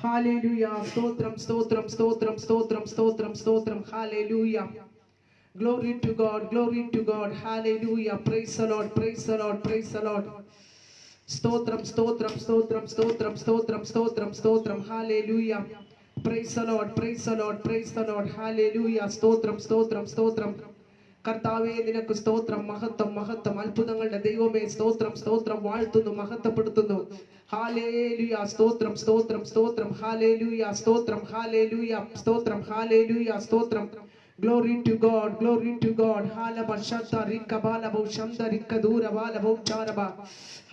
Hallelujah. Stotram, stotram, stotram, stotram, stotram, stotram. Hallelujah. Glory to God, glory to God. Hallelujah. Praise the Lord, praise the Lord, praise the Lord. Stotram, stotram, stotram, stotram, stotram, stotram, stotram. Hallelujah. Praise the Lord, praise the Lord, praise the Lord. Hallelujah. Stotram, stotram, stotram. കർത്താവേ നിനക്ക് സ്തോത്രം, മഹത്വം മഹത്വം. അത്ഭുതങ്ങളുടെ ദൈവമേ സ്തോത്രം സ്തോത്രം. വാഴ്ത്തുന്നു, മഹത്വപ്പെടുത്തുന്നു. ഹല്ലേലൂയ. സ്തോത്രം സ്തോത്രം സ്തോത്രം. ഹല്ലേലൂയ. സ്തോത്രം. ഹല്ലേലൂയ. സ്തോത്രം. ഹല്ലേലൂയ. സ്തോത്രം. Glory to God, glory to God. Halaba shanta rikka balabo shanta rikka dura balabo charaba.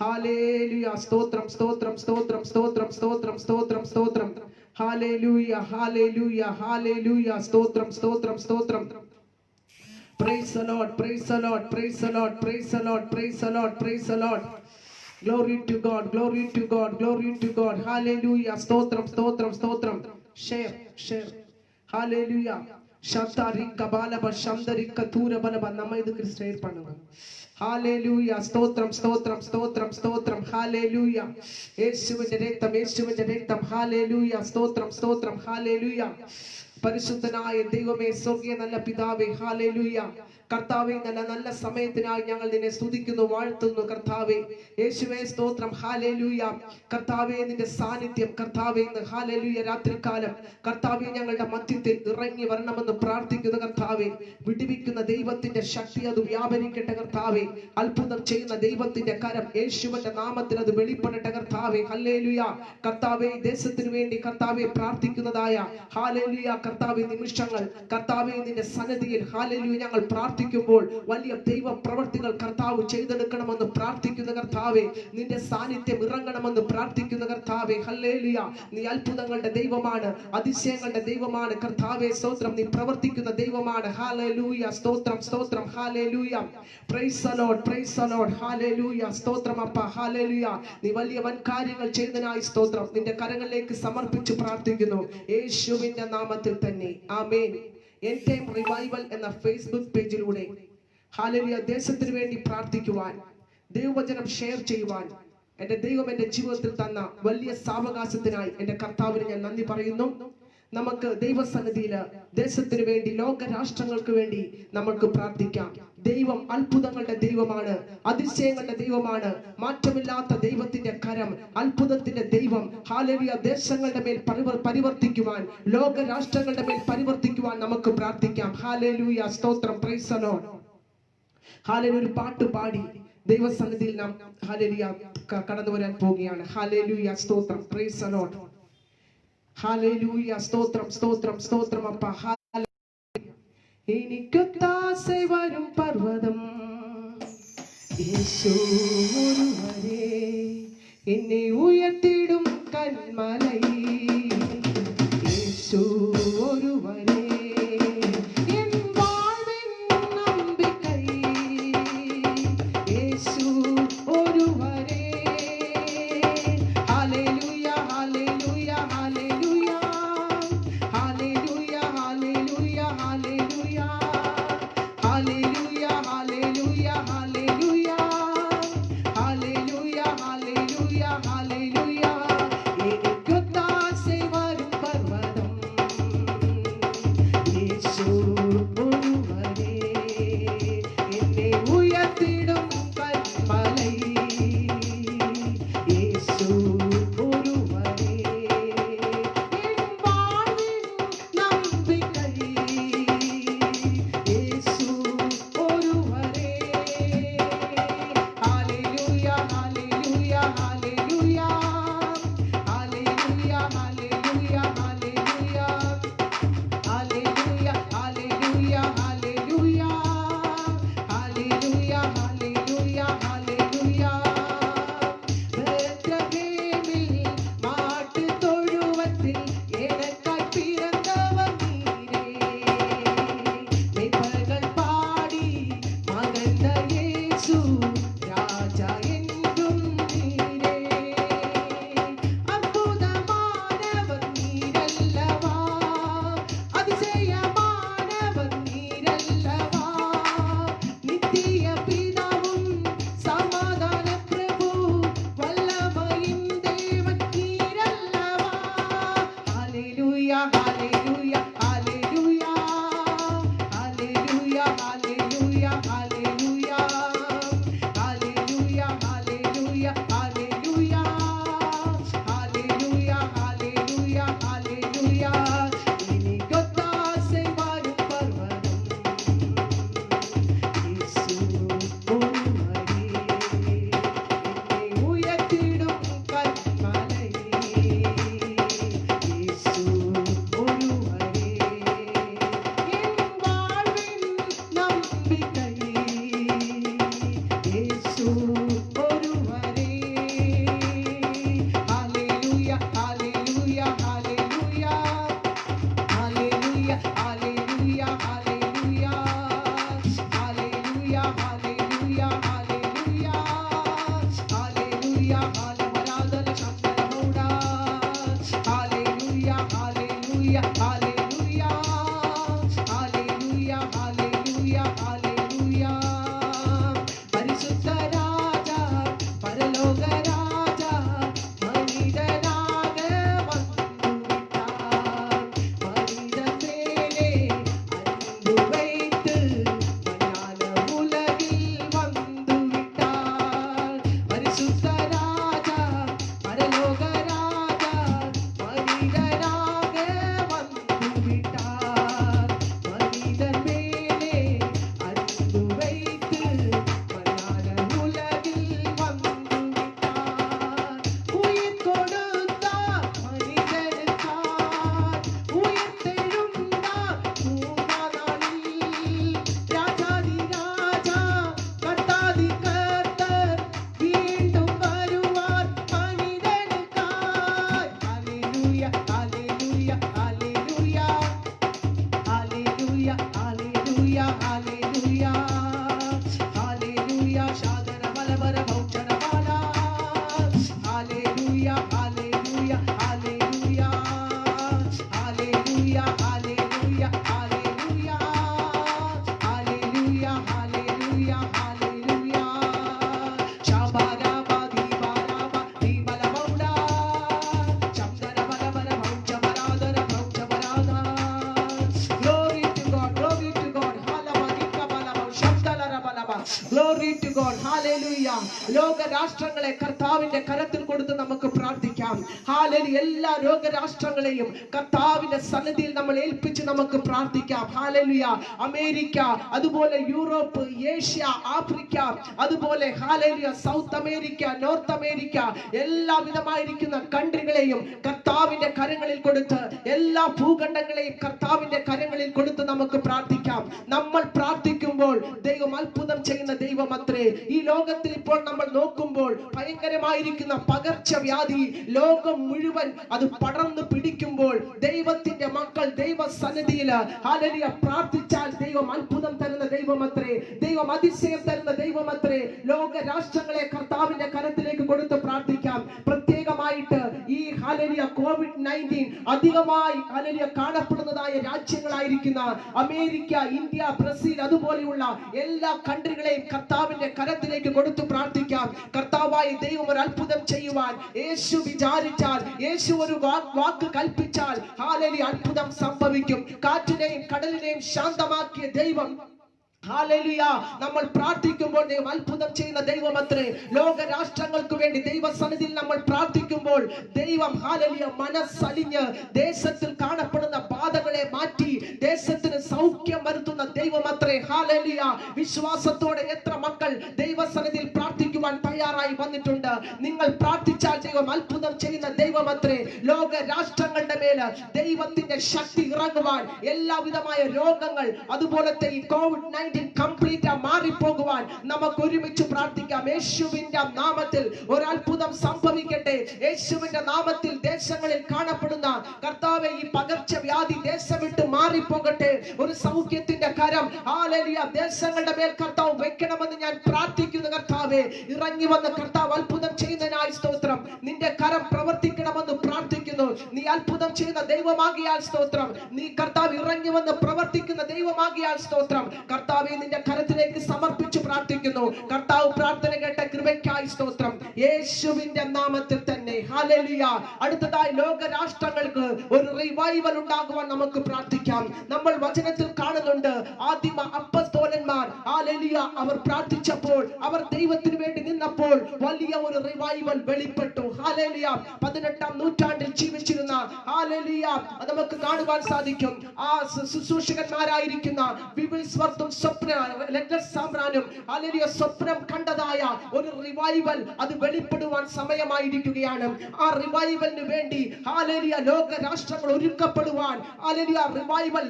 Hallelujah. Stotram stotram stotram stotram stotram stotram stotram. Hallelujah, hallelujah, hallelujah. Stotram stotram stotram. Praise the Lord, praise the Lord, praise the Lord, praise the Lord, praise the Lord, praise the Lord. Glory to God, glory to God, glory to God. Hallelujah. Stotram, stotram, stotram. Share, share. Hallelujah. Shantarika balaba shandarika thura balaba. Nama idukku share பண்ணுங்க. Hallelujah. Stotram, stotram, stotram, stotram. Hallelujah. യേശുവിന്റെ രക്തം, യേശുവിന്റെ രക്തം. Hallelujah. Stotram, stotram. Hallelujah. പരിശുദ്ധനായ ദൈവമേ, സ്വർഗീയ നല്ല പിതാവേ, ഹല്ലേലൂയ. കർത്താവേ, നല്ല സമയത്തിനായി ഞങ്ങൾ നിന്നെ സ്തുതിക്കുന്നു, വാഴ്ത്തുന്നു. കർത്താവേ യേശുവേ സ്തോത്രം. ഹല്ലേലൂയ. കർത്താവേ നിന്റെ സാന്നിധ്യം കർത്താവേ ഇന്ന് ഹല്ലേലൂയ രാത്രികാലം കർത്താവേ ഞങ്ങളുടെ മധ്യത്തിൽ ഇറങ്ങി വരണമെന്ന് പ്രാർത്ഥിക്കുന്നു. കർത്താവേ വിടുവിക്കുന്ന ദൈവത്തിന്റെ ശക്തി അത് വ്യാപരിക്കട്ടെ. കർത്താവേ അത്ഭുതം ചെയ്യുന്ന ദൈവത്തിന്റെ കരം യേശുവിന്റെ നാമത്തിൽ അത് വെളിപ്പെടട്ടെ. കർത്താവേ ഹല്ലേലൂയ. കർത്താവേ ദേശത്തിന് വേണ്ടി കർത്താവേ പ്രാർത്ഥിക്കുന്നതായ ഹല്ലേലൂയ കർത്താവേ നിമിഷങ്ങൾ കർത്താവേ നിന്റെ സന്നിധിയിൽ ഹല്ലേലൂയ ഞങ്ങൾ പ്രാർത്ഥിക്കുമ്പോൾ വലിയ ദൈവ പ്രവർത്തികൾ കർത്താവ് ചെയ്തെടുക്കണമെന്ന് പ്രാർത്ഥിക്കുന്ന കർത്താവേ, നിന്റെ സാന്നിധ്യം ഇറങ്ങണമെന്ന് പ്രാർത്ഥിക്കുന്ന കർത്താവേ. ഹല്ലേലൂയ. നീ അത്ഭുതങ്ങളുടെ ദൈവമാണ്, അതിശയങ്ങളുടെ ദൈവമാണ്. കർത്താവേ സ്തോത്രം. നീ പ്രവർത്തിക്കുന്ന ദൈവമാണ്. ഹല്ലേലൂയ. സ്തോത്രം സ്തോത്രം. Hallelujah. Praise the Lord, price the Lord. Hallelujah. സ്തോത്രം അപ്പ. ഹല്ലേലൂയ. നീ വലിയ വൻ കാര്യങ്ങൾ ചെയ്തതിനായി സ്തോത്രം. നിന്റെ കരങ്ങളിലേക്ക് സമർപ്പിച്ച് പ്രാർത്ഥിക്കുന്നു യേശുവിന്റെ നാമത്തിൽ തന്നെ. ആമേൻ. എൻ ടൈം റിവൈവൽ എന്ന ഫേസ്ബുക്ക് പേജിലൂടെ ഹല്ലേലൂയ ദേശത്തിന് വേണ്ടി പ്രാർത്ഥിക്കുവാൻ, ദൈവവചനം ഷെയർ ചെയ്യുവാൻ എന്റെ ദൈവം എന്റെ ജീവിതത്തിൽ തന്ന വലിയ സാവകാശത്തിനായി എന്റെ കർത്താവിന് ഞാൻ നന്ദി പറയുന്നു. നമുക്ക് ദൈവസന്നിധിയില് ദേശത്തിന് വേണ്ടി, ലോക രാഷ്ട്രങ്ങൾക്ക് വേണ്ടി നമുക്ക് പ്രാർത്ഥിക്കാം. ദൈവം അത്ഭുതങ്ങളുടെ ദൈവമാണ്, അതിശയങ്ങളുടെ ദൈവമാണ്. മാറ്റമില്ലാത്ത ദൈവത്തിന്റെ കരം, അത്ഭുതത്തിന്റെ ദൈവം ഹല്ലേലൂയ ദേശങ്ങളുടെ മേൽ പരിവർത്തിക്കുവാൻ, ലോക രാഷ്ട്രങ്ങളുടെ മേൽ പരിവർത്തിക്കുവാൻ നമുക്ക് പ്രാർത്ഥിക്കാം. ഹല്ലേലൂയ. സ്തോത്രം. Price the Lord. ഹല്ലേലൂയ. ഒരു പാട്ട് പാടി ദൈവസന്നിധിയിൽ നാം ഹല്ലേലൂയ കടന്നു വരാൻ പോവുകയാണ്. ഹല്ലേലൂയ. സ്തോത്രം. Price the Lord. ഹല്ലേലൂയ. സ്തോത്രം സ്തോത്രം സ്തോത്രം അപ്പ. എനിക്കൊത്താശ വരും പർവ്വതം യേശു ഒരുവരേ, എന്നെ ഉയർത്തിടും കന്മലൈ യേശു ഒരുവരേ, എൻ വാഴ്വിൻ നമ്പിക്കൈ യേശു ഒരുവരേ. Hallelujah hallelujah hallelujah hallelujah hallelujah hallelujah hallelujah hallelujah hallelujah hallelujah hallelujah hallelujah. എനിക്കൊത്താശ God. Hallelujah. ലോക രാഷ്ട്രങ്ങളെ കർത്താവിന്റെ കരത്തിൽ കൊടുത്ത് നമുക്ക് പ്രാർത്ഥിക്കാം. Hallelujah. എല്ലാ ലോക രാഷ്ട്രങ്ങളെയും കർത്താവിന്റെ സന്നിധിയിൽ നമ്മൾ ഏൽപ്പിച്ച് നമുക്ക് പ്രാർത്ഥിക്കാം. Hallelujah. അമേരിക്ക, അതുപോലെ യൂറോപ്പ്, ഏഷ്യ, ആഫ്രിക്ക, അതുപോലെ Hallelujah south America, north America, എല്ലാ വിധമായിരിക്കുന്ന കൺട്രികളെയും കർത്താവിന്റെ കരങ്ങളിൽ കൊടുത്ത്, എല്ലാ ഭൂഖണ്ഡങ്ങളെയും കർത്താവിന്റെ കരങ്ങളിൽ കൊടുത്ത് നമുക്ക് പ്രാർത്ഥിക്കാം. നമ്മൾ പ്രാർത്ഥിക്കുമ്പോൾ ദൈവം അത്ഭുതം ചെയ്യുന്ന ദൈവം അത്രേ. ഈ ലോകത്തിൽ ഇപ്പോൾ നമ്മൾ നോക്കുമ്പോൾ ഭയങ്കരമായിരിക്കുന്ന പകർച്ചവ്യാധി ലോകം മുഴുവൻ അത് പടർന്നു പിടിക്കുമ്പോൾ ദൈവത്തിന്റെ മക്കൾ ദൈവ സന്നിധിയിൽ ഹല്ലേലൂയ പ്രാർത്ഥിച്ചാൽ ദൈവം അത്ഭുതം തരുന്ന ദൈവം അത്രേ. ദൈവം അതിശയം തരുന്ന ദൈവം അത്രേ. ലോക രാഷ്ട്രങ്ങളെ കർത്താവിന്റെ കരത്തിലേക്ക് കൊടുത്ത് പ്രാർത്ഥിക്കാം. പ്രത്യേകമായിട്ട് ഈ ഹല്ലേലൂയ COVID-19 അധികമായി ഹല്ലേലൂയ കാണപ്പെടുന്നതായ രാജ്യങ്ങളായിരിക്കുന്ന അമേരിക്ക, ഇന്ത്യ, ബ്രസീൽ, അതുപോലെയുള്ള എല്ലാ കൺട്രികളെയും കർത്താവിന്റെ കരത്തിലേക്ക് കൊടുത്തു പ്രാർത്ഥിക്കാം. കർത്താവായ ദൈവം ഒരു അത്ഭുതം ചെയ്യുവാൻ യേശു വിചാരിച്ചാൽ, യേശു ഒരു വാക്ക് കൽപ്പിച്ചാൽ ഹല്ലേലൂയ അത്ഭുതം സംഭവിക്കും. കാറ്റിനെയും കടലിനെയും ശാന്തമാക്കിയ ദൈവം ഹല്ലേലൂയ നമ്മൾ പ്രാർത്ഥിക്കുമ്പോൾ ദൈവം അത്ഭുതം ചെയ്യുന്ന ദൈവം അത്രേ. ലോക രാഷ്ട്രങ്ങൾക്ക് വേണ്ടി ദൈവസന്നിധിയിൽ നമ്മൾ പ്രാർത്ഥിക്കുമ്പോൾ ദൈവം ഹല്ലേലൂയ മനസ്സലിഞ്ഞ് ദേശത്തിൽ കാണപ്പെടുന്ന ബാധകളെ മാറ്റി ദേശത്തിന് സൗഖ്യം വരുത്തുന്ന ദൈവം അത്രേ. ഹല്ലേലൂയ. വിശ്വാസത്തോടെ എത്ര മക്കൾ ദൈവസന്നിധിയിൽ പ്രാർത്ഥിക്കുവാൻ തയ്യാറായി വന്നിട്ടുണ്ട്? നിങ്ങൾ പ്രാർത്ഥിച്ചാൽ ദൈവം അത്ഭുതം ചെയ്യുന്ന ദൈവം അത്രേ. ലോക രാഷ്ട്രങ്ങളുടെ മേല് ദൈവത്തിന്റെ ശക്തി ഇറങ്ങുവാൻ, എല്ലാവിധമായ രോഗങ്ങൾ അതുപോലത്തെ ഈ COVID-19 കംപ്ലീറ്റ് മാറിപ്പോകുവാൻ നമുക്ക് ഒരുമിച്ച് പ്രാർത്ഥിക്കാം. യേശുവിന്റെ നാമത്തിൽ ഒരു അത്ഭുതം സംഭവിക്കട്ടെ. യേശുവിന്റെ നാമത്തിൽ ദേശങ്ങളിൽ കാണപ്പെടുന്ന കർത്താവേ ഈ പകർച്ചവ്യാധി ദേശം വിട്ട് മാറിപ്പോകട്ടെ. ഒരു സൗഖ്യത്തിന്റെ കരം ഹല്ലേലൂയ ദേശങ്ങളുടെ മേൽ കർത്താവ് വെക്കണമെന്ന് ഞാൻ പ്രാർത്ഥിക്കുന്നു. കർത്താവേ ഇറങ്ങി വന്ന കർത്താവ് അത്ഭുതം ചെയ്യുന്നതിനായി സ്തോത്രം. നിന്റെ കരം പ്രവർത്തിക്കണമെന്ന് പ്രാർത്ഥിക്കുന്നു. നീ അത്ഭുതം ചെയ്യുന്ന ദൈവമാകിയാൽ സ്തോത്രം. നീ കർത്താവ് ഇറങ്ങി വന്ന് പ്രവർത്തിക്കുന്ന ദൈവമാകിയാൽ സ്തോത്രം. കർത്താവേ നിന്റെ കരത്തിലേക്ക് സമർപ്പിച്ച് പ്രാർത്ഥിക്കുന്നു. കർത്താവ് പ്രാർത്ഥന കേട്ട കൃപയ്ക്കായി സ്തോത്രം. യേശുവിന്റെ നാമത്തിൽ തന്നെ ഹല്ലേലൂയ. അടുത്തതായി ലോക രാഷ്ട്രങ്ങൾക്ക് ഒരു റിവൈവൽ ഉണ്ടാകുവാൻ നമുക്ക് പ്രാർത്ഥിക്കാം. നമ്മൾ വചനത്തിൽ കാണുന്നുണ്ട് ആദിമ അപ്പസ്തോലന്മാർ ഹല്ലേലൂയ അവർ പ്രാർത്ഥിച്ചപ്പോൾ, അവർ ദൈവത്തിന് വേണ്ടി നിന്നപ്പോൾ വലിയ ഒരു റിവൈവൽ വെളിപ്പെട്ടു. ഹല്ലേലൂയ. 18ാം നൂറ്റാണ്ടിൽ ജീവിച്ചിരുന്ന ഹല്ലേലൂയ നമുക്ക് കാണുവാൻ സാധിക്കും. ആ ശുശ്രൂഷകന്മാരായിരിക്കുന്ന വിവിൽസ്വർത്തും ഹല്ലേലൂയ സ്വപ്നം കണ്ടതായ ഒരു റിവൈവൽ അത് വെളിപ്പെടുവാൻ സമയമായിരിക്കുകയാണ്. ആ റിവൈവലിന് വേണ്ടി ഹല്ലേലൂയ ലോക രാഷ്ട്രങ്ങൾ ഒരുക്കപ്പെടുവാൻ, ഹല്ലേലൂയ റിവൈവൽ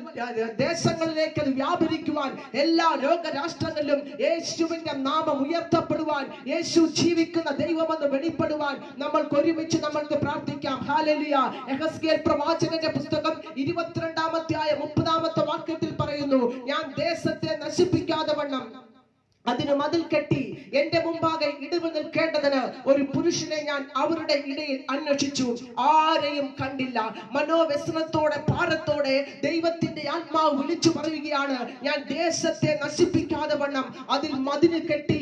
ദേശങ്ങളിലേക്ക് അത് വ്യാപരിക്കുവാൻ, എല്ലാ ലോക രാഷ്ട്രങ്ങളിലും യേശുവിന്റെ നാമം ഉയർത്തപ്പെടുവാൻ, യേശു ജീവിക്കുന്ന ദൈവമെന്ന് വെളിപ്പെടുവാൻ നമ്മൾക്ക് ഒരുമിച്ച് നമ്മൾക്ക് പ്രാർത്ഥിക്കാം. ഹല്ലേലൂയ. യെഹെസ്കേൽ പ്രവാചകന്റെ പുസ്തകം 22-ാം അധ്യായം 30-ാമത്തെ വാക്യത്തിൽ പറയുന്നു, ഞാൻ ദേശത്തെ നശിപ്പിക്കാതെ വണ്ണം അതിന് മതിൽ കെട്ടി എന്റെ മുമ്പാകെ ഇടിവ് നിൽക്കേണ്ടതിന് ഒരു പുരുഷനെ ഞാൻ അവരുടെ ഇടയിൽ അന്വേഷിച്ചു, ആരെയും കണ്ടില്ല. മനോവ്യസനത്തോടെ ഭാരത്തോടെ ദൈവത്തിന്റെ ആത്മാവ് വിളിച്ചു പറയുകയാണ്, ഞാൻ ദേശത്തെ നശിപ്പിക്കാതെ വണ്ണം അതിൽ മതിൽ കെട്ടി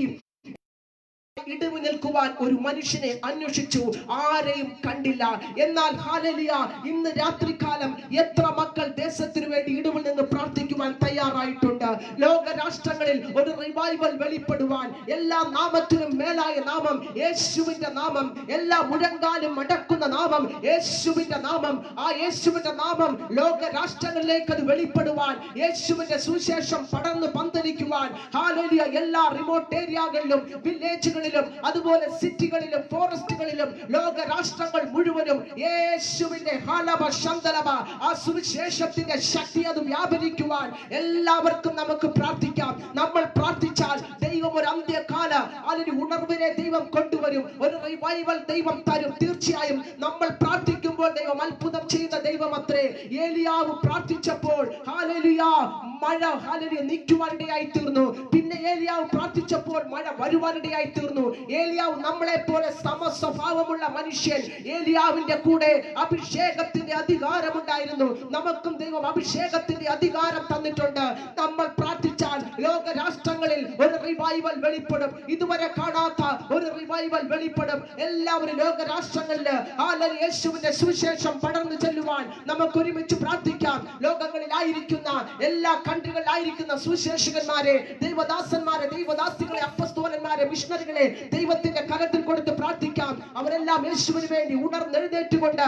ഇടിവ് നിൽക്കുവാൻ ഒരു മനുഷ്യനെ അന്വേഷിച്ചു, ആരെയും കണ്ടില്ല. എന്നാൽ ഹല്ലേലൂയ ഇന്ന് രാത്രികാലം എത്ര മക്കൾ ദേശത്തിനു വേണ്ടി ഇടിവിൽ നിന്ന് പ്രാർത്ഥിക്കുവാൻ തയ്യാറായിട്ടുണ്ട്? ലോക രാഷ്ട്രങ്ങളിൽ ഒരു റിവൈവൽ വെളിപ്പെടുവാൻ, എല്ലാ നാമത്തിനും മേലായ നാമം യേശുവിന്റെ നാമം, എല്ലാ മുഴങ്കാലും അടക്കുന്ന നാമം യേശുവിന്റെ നാമം. ആ യേശുവിന്റെ നാമം ലോക രാഷ്ട്രങ്ങളിലേക്ക് അത് വെളിപ്പെടുവാൻ, യേശുവിന്റെ സുവിശേഷം പടർന്ന് പന്തലിക്കുവാൻ ഹല്ലേലൂയ എല്ലാ റിമോട്ട് ഏരിയകളിലും വില്ലേജുകളിലും അതുപോലെ സിറ്റികളിലും ഫോറസ്റ്റുകളിലും ലോക രാഷ്ട്രങ്ങൾ മുഴുവനും യേശുവിന്റെ ആ സുവിശേഷത്തിന്റെ ശക്തി അത് വ്യാപരിക്കുവാൻ എല്ലാവർക്കും നമുക്ക് പ്രാർത്ഥിക്കാം. നമ്മൾ പ്രാർത്ഥിച്ചാൽ ദൈവം ഒരു അന്ത്യകാല ഉണർവിനെ ദൈവം കൊണ്ടുവരും, ഒരു റിവൈവൽ ദൈവം തരും. തീർച്ചയായും നമ്മൾ പ്രാർത്ഥിക്കുമ്പോൾ ദൈവം അത്ഭുതം ചെയ്യുന്ന ദൈവം അത്രേ. ഏലിയാവ് പ്രാർത്ഥിച്ചപ്പോൾ ഹല്ലേലൂയ മഴ ഹല്ലേലൂയ നിൽക്കുവാനിടയായി തീർന്നു. പിന്നെ ഏലിയാവ് പ്രാർത്ഥിച്ചപ്പോൾ മഴ വരുവാനിടയായി തീർന്നു. പറയുന്നു, ഏലിയാവ് നമ്മളെ പോലെ സമസ്വഭാവമുള്ള മനുഷ്യൻ. ഏലിയാവിന്റെ കൂടെ അഭിഷേകത്തിന്റെ അധികാരമുണ്ടായിരുന്നു. നമുക്കും ദൈവം അഭിഷേകത്തിന്റെ അധികാരം തന്നിട്ടുണ്ട്. നമ്മൾ പ്രാർത്ഥിച്ചാൽ ലോക രാഷ്ട്രങ്ങളിൽ ഒരു റിവൈവൽ വെളിപ്പെടും. ഇതുവരെ കാണാത്ത ഒരു റിവൈവൽ വെളിപ്പെടും. എല്ലാവരും ലോക രാഷ്ട്രങ്ങളിൽ യേശുവിന്റെ സുവിശേഷം പടർന്നു ചെല്ലുവാൻ നമുക്ക് ഒരുമിച്ച് പ്രാർത്ഥിക്കാം. ലോകങ്ങളിലായിരിക്കുന്ന എല്ലാ കൺട്രികളിലായിരിക്കുന്ന സുവിശേഷകന്മാരെ, ദൈവദാസന്മാരെ, ദൈവദാസികളെ, അപ്പസ്തോലന്മാരെ, മിഷണറികളെ ദൈവത്തിന്റെ കരത്തിൽ കൊടുത്ത് പ്രാർത്ഥിക്കാം. അവരെല്ലാം യേശുവിന് വേണ്ടി ഉണർന്നെഴുന്നേറ്റുകൊണ്ട്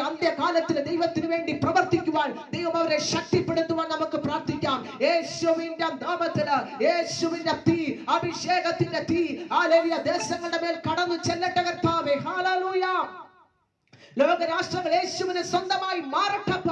അന്ത്യകാലത്തിൽ ദൈവത്തിന് വേണ്ടി പ്രവർത്തിക്കുവാൻ, ദൈവം അവരെ ശക്തിപ്പെടുത്തുവാൻ നമുക്ക് പ്രാർത്ഥിക്കാം. യേശുവിന്റെ നാമത്തില് യേശുവിന്റെ തീ, അഭിഷേകത്തിന്റെ തീ ദേശങ്ങളുടെ മേൽ കടന്നു ചെല്ലട്ടെ കർത്താവേ. ഹല്ലേലൂയ. ലോകരാഷ്ട്രങ്ങൾ യേശുവിനെ സ്വന്തമായി മാറട്ടപ്പ.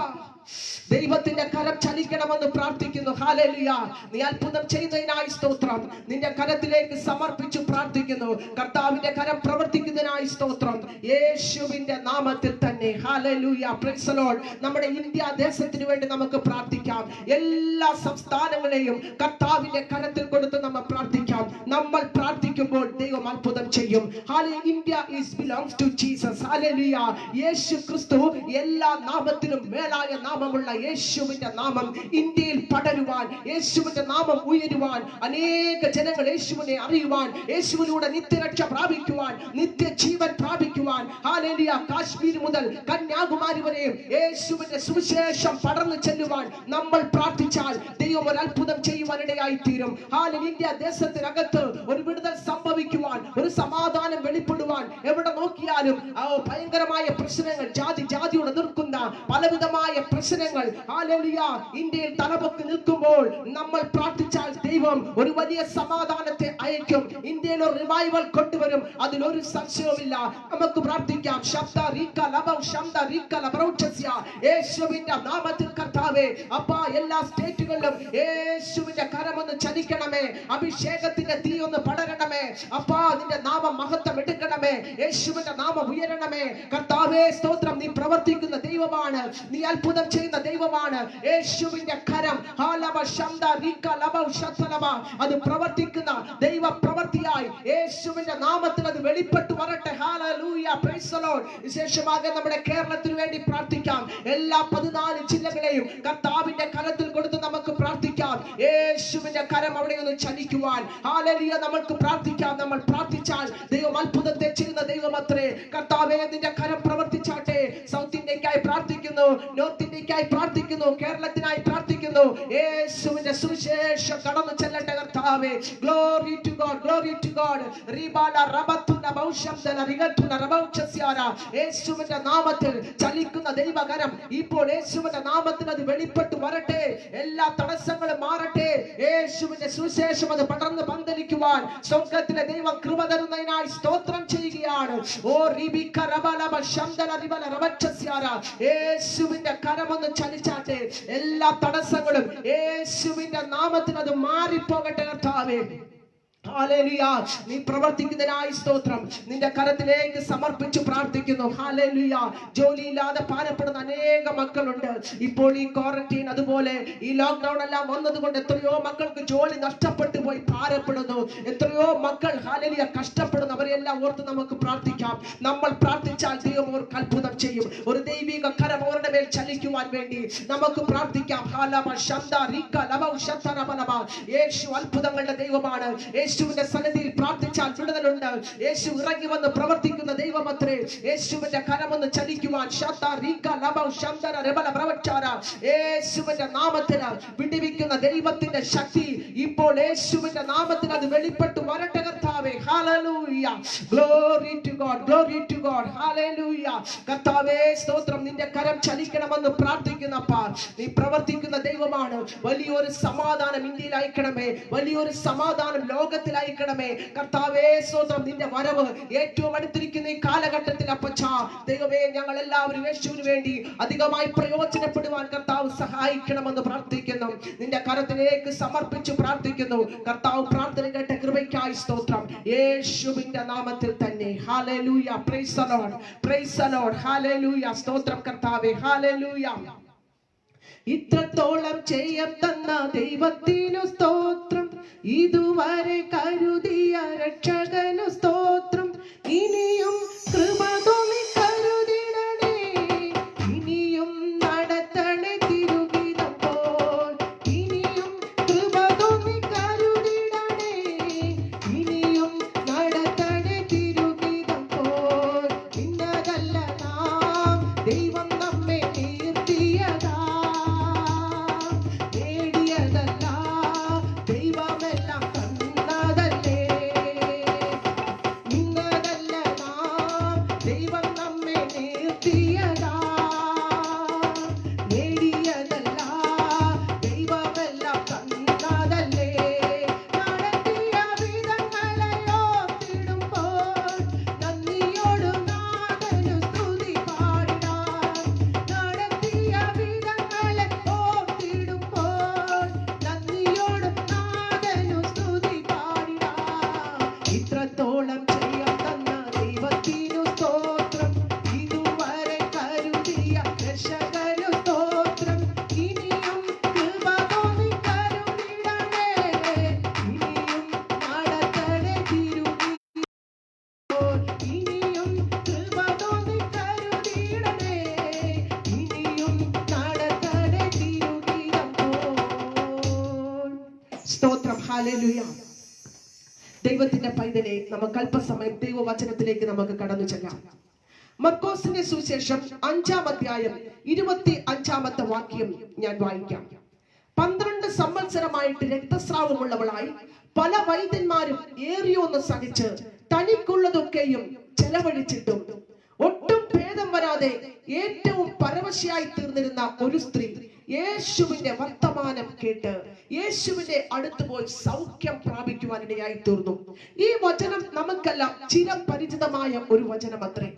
ദൈവത്തിന്റെ കരം ചലിക്കണമെന്ന് പ്രാർത്ഥിക്കുന്നു. ഹല്ലേലൂയ. നീ അത്ഭുതം ചെയ്യുന്നതിനായി സ്തോത്രം. നിന്റെ കരത്തിലേക്ക് സമർപ്പിച്ചു പ്രാർത്ഥിക്കുന്നു. കർത്താവിന്റെ കരം പ്രവർത്തിക്കുന്നതിനായി സ്തോത്രം. യേശുവിന്റെ നാമത്തിൽ തന്നെ. ഹല്ലേലൂയ. Praise the Lord. നമ്മുടെ ഇന്ത്യ ദേശത്തിന് വേണ്ടി നമുക്ക് പ്രാർത്ഥിക്കാം. എല്ലാ സംസ്ഥാനങ്ങളെയും കർത്താവിന്റെ കരത്തിൽ കൊടുത്ത് നമ്മൾ പ്രാർത്ഥിക്കാം. നമ്മൾ പ്രാർത്ഥിക്കുമ്പോൾ ദൈവം അത്ഭുതം ചെയ്യും. Hallelujah. India is belongs to Jesus. Hallelujah. Yesu Kristu എല്ലാ നാമത്തിനും മേലായ നാമമുള്ള യേശുവിന്റെ നാമം ഇന്ത്യയിൽ പടരുവാൻ, യേശുവിന്റെ നാമം ഉയരുവാൻ, അനേക ജനങ്ങൾ യേശുവിനെ അറിയുവാൻ, യേശുവിലൂടെ നിത്യരക്ഷ പ്രാപിക്കുവാൻ, നിത്യജീവൻ പ്രാപിക്കുവാൻ. ഹല്ലേലൂയ. കാശ്മീർ മുതൽ കന്യാകുമാരി വരെ യേശുവിന്റെ സുവിശേഷം പടർന്നു ചെല്ലുവാൻ നമ്മൾ പ്രാർത്ഥിച്ചാൽ ദൈവം ഒരു അത്ഭുതം ചെയ്യുവാനിടയായി തീരും. ഹല്ലേലൂയ. ഇന്ത്യ ദേശത്തിനകത്ത് ഒരു വിടുതൽ സംഭവിക്കുവാൻ, ഒരു സമാധാനം വെളിപ്പെടുവാൻ, എവിടെ നോക്കിയാലും ഭയങ്കരമായ പ്രശ്നങ്ങൾ, ജാതിയോട് നിൽക്കുന്ന പലവിധമായ പ്രശ്നങ്ങൾ ഹല്ലേലൂയ ഇന്ത്യയിൽ തലപൊക്കി നിൽക്കുമ്പോൾ നമ്മൾ പ്രാർത്ഥിച്ചാൽ ദൈവം ഒരു വലിയ സമാധാനത്തെ അയക്കും. ഇന്ത്യയിൽ ഒരു റിവൈവൽ കൊണ്ടുവരും. അതിലൊരു സംശയവുമില്ല. നമുക്ക് പ്രാർത്ഥിക്കാം. യേശുവിന്റെ നാമത്തിൽ കർത്താവേ, അപ്പാ എല്ലാ സ്റ്റേറ്റുകളിലും യേശുവിന്റെ കരമൊന്ന് ചലിക്കണമേ. അഭിഷേകത്തിന്റെ തീ ഒന്ന് പടരണമേ. അപ്പാ നിന്റെ നാമം മഹത്വം എടുക്കണമേ. യേശുവിന്റെ നാമം ഉയരണമേ. കർത്താവേ സ്തോത്രം. നീ പ്രവർത്തിക്കുന്ന ദൈവമാണ്. നീ അത്ഭുതം ചെയ്യുന്ന ദൈവമാണ്. യേശുവിന്റെ കരം അത് പ്രവർത്തിക്കുന്ന ദൈവ പ്രവൃത്തിയായി യേശുവിന്റെ നാമത്തിൽ അത് വെളിപ്പെട്ടു വരട്ടെ. ഹല്ലേലൂയ. Praise the Lord. വിശേഷമായി നമ്മുടെ കേരളത്തിന് വേണ്ടി പ്രാർത്ഥിക്കാം. എല്ലാ 14 ജില്ലകളെയും കർത്താവിന്റെ കരത്തിൽ കൊടുത്ത് നമുക്ക് പ്രാർത്ഥിക്കാം. യേശുവിന്റെ കരം അവിടെ ഒന്ന് ചലിക്കുവാൻ. ഹല്ലേലൂയ. നമുക്ക് പ്രാർത്ഥിക്കാം. നമ്മൾ പ്രാർത്ഥിച്ചാൽ ദൈവം അത്ഭുതത്തെ ചെയ്യുന്ന ദൈവമത്രേ. കർത്താവേ നിന്റെ കരം പ്രവർത്തിച്ചാട്ടെ. സൗത്ത് ഇന്ത്യക്കായി പ്രാർത്ഥിക്കുന്നു, നോർത്ത് ഇന്ത്യക്കായി പ്രാർത്ഥിക്കുന്നു, കേരളത്തിനായി പ്രാർത്ഥിക്കുന്നു. യേശുവിന്റെ സുവിശേഷം കടന്നു ചെല്ലട്ടെ കർത്താവേ. Glory to God, glory to God. റിബാല റബത്തുന ബൗശംദല റിഗതുന റബൗചസ്യാര. യേശുവിന്റെ നാമത്തിൽ ചലിക്കുന്ന ദൈവകരം ഇപ്പോൾ യേശുവിന്റെ നാമത്തിൽ അത് വെളിപ്പെട്ടു വരട്ടെ. എല്ലാ തടസ്സങ്ങളും മാറട്ടെ. യേശുവിന്റെ സുവിശേഷം അത് പടർന്ന് പന്തലിക്കുവാൻ സ്വർഗ്ഗത്തിലെ ദൈവം കൃപ തരുന്നതിനായി സ്തോത്രം ചെയ്യുകയാണ്. ഓ റിബിക റബലബ ശംദല റിബല റബച്ചസ്യാര. യേശുവിന്റെ കരമൊന്ന് ചലിച്ചാട്ടെ. എല്ലാ തടസ്സങ്ങളും യേശുവിന്റെ നാമത്തിൽ അത് മാറിപ്പോകട്ടെ കർത്താവേ. ഹല്ലേലൂയ. നീ പ്രവർത്തിക്കുന്നതിനായി സ്തോത്രം. നിന്റെ കരത്തിലേക്ക് സമർപ്പിച്ചു പ്രാർത്ഥിക്കുന്നു. ഹല്ലേലൂയ. ജോലിയില്ലാതെ ഭാരപ്പെടുന്ന അനേക മക്കളുണ്ട്. ഇപ്പോൾ ഈ ക്വാറന്റൈൻ, അതുപോലെ ഈ ലോക്ക്ഡൌൺ എല്ലാം വന്നതുകൊണ്ട് എത്രയോ മക്കൾക്ക് ജോലി നഷ്ടപ്പെട്ടു പോയി ഭാരപ്പെടുന്നു. എത്രയോ മക്കൾ ഹല്ലേലൂയ കഷ്ടപ്പെടുന്നു. അവരെല്ലാം ഓർത്ത് നമുക്ക് പ്രാർത്ഥിക്കാം. നമ്മൾ പ്രാർത്ഥിച്ചാൽ ദൈവം അവർക്ക് അത്ഭുതം ചെയ്യും. ഒരു ദൈവിക കരം അവരുടെ മേൽ ചലിക്കുവാൻ വേണ്ടി നമുക്ക് പ്രാർത്ഥിക്കാം. യേശു അത്ഭുതങ്ങളുടെ ദൈവമാണ്. യേശുവിന്റെ സന്നിധിയിൽ പ്രാർത്ഥിച്ചാൽ വിടുതലുണ്ട്. യേശു ഇറങ്ങി വന്ന് പ്രവർത്തിക്കുന്ന ദൈവമത്രേ. യേശുവിന്റെ കരമൊന്ന് ചലിക്കുവാൻ യേശുവിന്റെ നാമത്തിൽ വിടുവിക്കുന്ന ദൈവത്തിന്റെ ശക്തി ഇപ്പോൾ യേശുവിന്റെ നാമത്തിൽ അത് വെളിപ്പെട്ടു വരട്ടെ കർത്താവേ. ഹല്ലേലൂയ. Glory to God, glory to God. ഹല്ലേലൂയ. കർത്താവേ സ്തോത്രം. നിന്റെ കരം ചലിക്കണമെന്ന് പ്രാർത്ഥിക്കുന്നപ്പാ. നീ പ്രവർത്തിക്കുന്ന ദൈവമാണ്. വലിയൊരു സമാധാനം ഇന്ത്യയിൽ അയക്കണമേ. വലിയൊരു സമാധാനം ലോകത്തിൽ അയക്കണമേ കർത്താവേ. സ്തോത്രം. നിന്റെ വരവ് ഏറ്റവും അടുത്തിരിക്കുന്ന ഈ കാലഘട്ടത്തിൽ അപ്പച്ചാ ദൈവമേ, ഞങ്ങൾ എല്ലാവരും യേശുവിന് വേണ്ടി അധികമായി പ്രയോജനപ്പെടുവാൻ കർത്താവ് സഹായിക്കണമെന്ന് പ്രാർത്ഥിക്കുന്നു. നിന്റെ കരത്തിലേക്ക് സമർപ്പിച്ചു പ്രാർത്ഥിക്കുന്നു. കർത്താവ് പ്രാർത്ഥന കേട്ട കൃപയ്ക്കായി സ്തോത്രം. യേശുവിന്റെ നാമത്തിൽ തന്നെ. Hallelujah. Praise the Lord, price the Lord. Hallelujah. സ്തോത്രം കർത്താവേ. ഹല്ലേലൂയ. ഇത്രത്തോളം ചെയ്യത്തന്ന ദൈവത്തിനു സ്തോത്രം, ഇതുവരെ കരുതിയ രക്ഷകനു സ്തോത്രം. ഇനിയും കൃപ തോന്നി കരുതിടണേ, ഇനിയും നടത്തണേ തിരുഹിതം പോൽ. ഇനിയും കൃപ തോന്നി കരുതിടണേ, ഇനിയും നടത്തണേ തിരുഹിതം പോൽ. ഇന്നതല്ല നാം ദൈവം നമ്മെ തീർത്തിയതാ, നേടിയതല്ല ദൈവമെല്ലാം തന്നതല്ലേ. ഇന്നതല്ല നാം ദൈവം നമ്മെ നിർത്തിയതാ, നേടിയതല്ല ദൈവമെല്ലാം തന്നതല്ലേ. നടത്തിയ വിധങ്ങളെ ഓർത്തിടുമ്പോൾ നന്ദിയോട് നാഥനു സ്തുതി പാടിടാം. നടത്തിയ വിധങ്ങളെ ഓർത്തിടുമ്പോൾ നന്ദിയോട് നാഥനു സ്തുതി പാടിടാം. ഇത്രത്തോളം ചെയ്യാൻ തന്ന ദൈവത്തിനു സ്തോത്രം, ഇതുവരെ കരുതിയ രക്ഷകനു സ്തോത്രം. ഇനിയും കൃപ തോന്നി കരുതിടണേ, ഇനിയും നടത്തണേ തിരുഹിതം പോൽ. ഇനിയും കൃപ തോന്നി കരുതിടണേ, ഇനിയും നടത്തണേ തിരുഹിതം പോൽ. സ്തോത്രം. ഹല്ലേലൂയ. ദൈവത്തിന്റെ പൈതലെ, നമുക്ക് അല്പസമയം ദൈവവചനത്തിലേക്ക് നമുക്ക് കടന്നു ചെല്ലാം. മർക്കോസിന്റെ സുവിശേഷം 5-ാം അധ്യായം 25-ാമത്തെ വാക്യം ഞാൻ വായിക്കാം. 12 സംവത്സരമായിട്ട് രക്തസ്രാവമുള്ളവളായി പല വൈദ്യന്മാരും ഏറിയൊന്ന് സഹിച്ച് തനിക്കുള്ളതൊക്കെയും ചെലവഴിച്ചിട്ടും ഒട്ടും ഭേദം വരാതെ ഏറ്റവും പരവശയായി തീർന്നിരുന്ന ഒരു സ്ത്രീ യേശുവിന്റെ വർത്തമാനം കേട്ട് യേശുവിന്റെ അടുത്ത് പോയി സൗഖ്യം പ്രാപിക്കുവാനിടയായി തീർന്നു. ഈ വചനം നമുക്കെല്ലാം ചിരപരിചിതമായ ഒരു വചനം അത്രേ.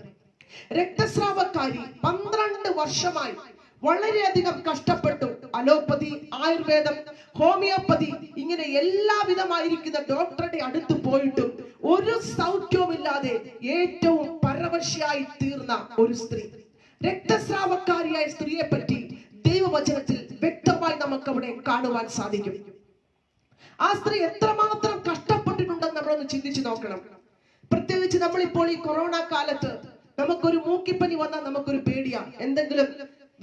രക്തസ്രാവക്കാരി 12 വർഷമായി വളരെയധികം കഷ്ടപ്പെട്ടു. അലോപ്പതി, ആയുർവേദം, ഹോമിയോപ്പതി, ഇങ്ങനെ എല്ലാവിധമായിരിക്കുന്ന ഡോക്ടറുടെ അടുത്ത് പോയിട്ടും ഒരു സൗഖ്യവുമില്ലാതെ ഏറ്റവും പരവശയായി തീർന്ന ഒരു സ്ത്രീ. രക്തസ്രാവക്കാരിയായ സ്ത്രീയെ പറ്റി ദൈവവചനത്തിൽ വ്യക്തമായി നമുക്ക് അവിടെ കാണുവാൻ സാധിക്കും. ആ സ്ത്രീ എത്രമാത്രം കഷ്ടപ്പെട്ടിട്ടുണ്ടെന്ന് നമ്മളൊന്ന് ചിന്തിച്ചു നോക്കണം. പ്രത്യേകിച്ച് നമ്മളിപ്പോൾ ഈ കൊറോണ കാലത്ത് നമുക്കൊരു മൂക്കിപ്പനി വന്നാൽ നമുക്കൊരു പേടിയാ, എന്തെങ്കിലും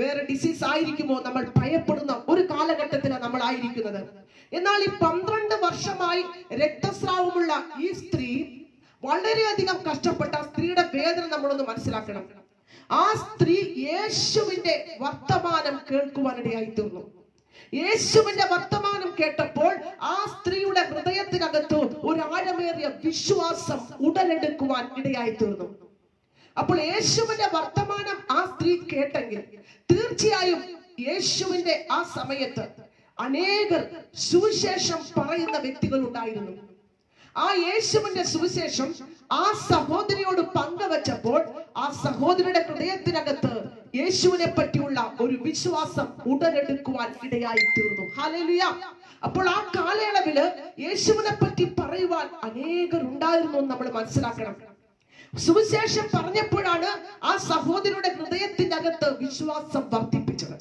വേറെ ഡിസീസ് ആയിരിക്കുമോ നമ്മൾ ഭയപ്പെടുന്ന ഒരു കാലഘട്ടത്തിലാണ് നമ്മൾ ആയിരിക്കുന്നത്. എന്നാൽ ഈ 12 വർഷമായി രക്തസ്രാവമുള്ള ഈ സ്ത്രീ വളരെയധികം കഷ്ടപ്പെട്ട സ്ത്രീയുടെ വേദന നമ്മളൊന്ന് മനസ്സിലാക്കണം. ആ സ്ത്രീ യേശുവിന്റെ വർത്തമാനം കേൾക്കുവാനിടയായി തീർന്നു. യേശുവിന്റെ വർത്തമാനം കേട്ടപ്പോൾ ആ സ്ത്രീയുടെ ഹൃദയത്തിനകത്ത് ഒരു ആഴമേറിയ വിശ്വാസം ഉടലെടുക്കുവാൻ ഇടയായി തീർന്നു. അപ്പോൾ യേശുവിന്റെ വർത്തമാനം ആ സ്ത്രീ കേട്ടെങ്കിൽ തീർച്ചയായും യേശുവിന്റെ ആ സമയത്ത് അനേകർ സുവിശേഷം പറയുന്ന വ്യക്തികൾ ഉണ്ടായിരുന്നു. ആ യേശുവിന്റെ സുവിശേഷം ആ സഹോദരിയോട് പങ്കുവച്ചപ്പോൾ ആ സഹോദരിയുടെ ഹൃദയത്തിനകത്ത് യേശുവിനെ പറ്റിയുള്ള ഒരു വിശ്വാസം ഉടലെടുക്കുവാൻ ഇടയായി തീർന്നു. ഹല്ലേലൂയ. അപ്പോൾ ആ കാലയളവില് യേശുവിനെ പറ്റി പറയുവാൻ അനേകർ ഉണ്ടായിരുന്നു എന്ന് നമ്മൾ മനസ്സിലാക്കണം. സുവിശേഷം പറഞ്ഞപ്പോഴാണ് ആ സഹോദരിയുടെ ഹൃദയത്തിന്റെ അകത്ത് വിശ്വാസം വർദ്ധിപ്പിച്ചത്.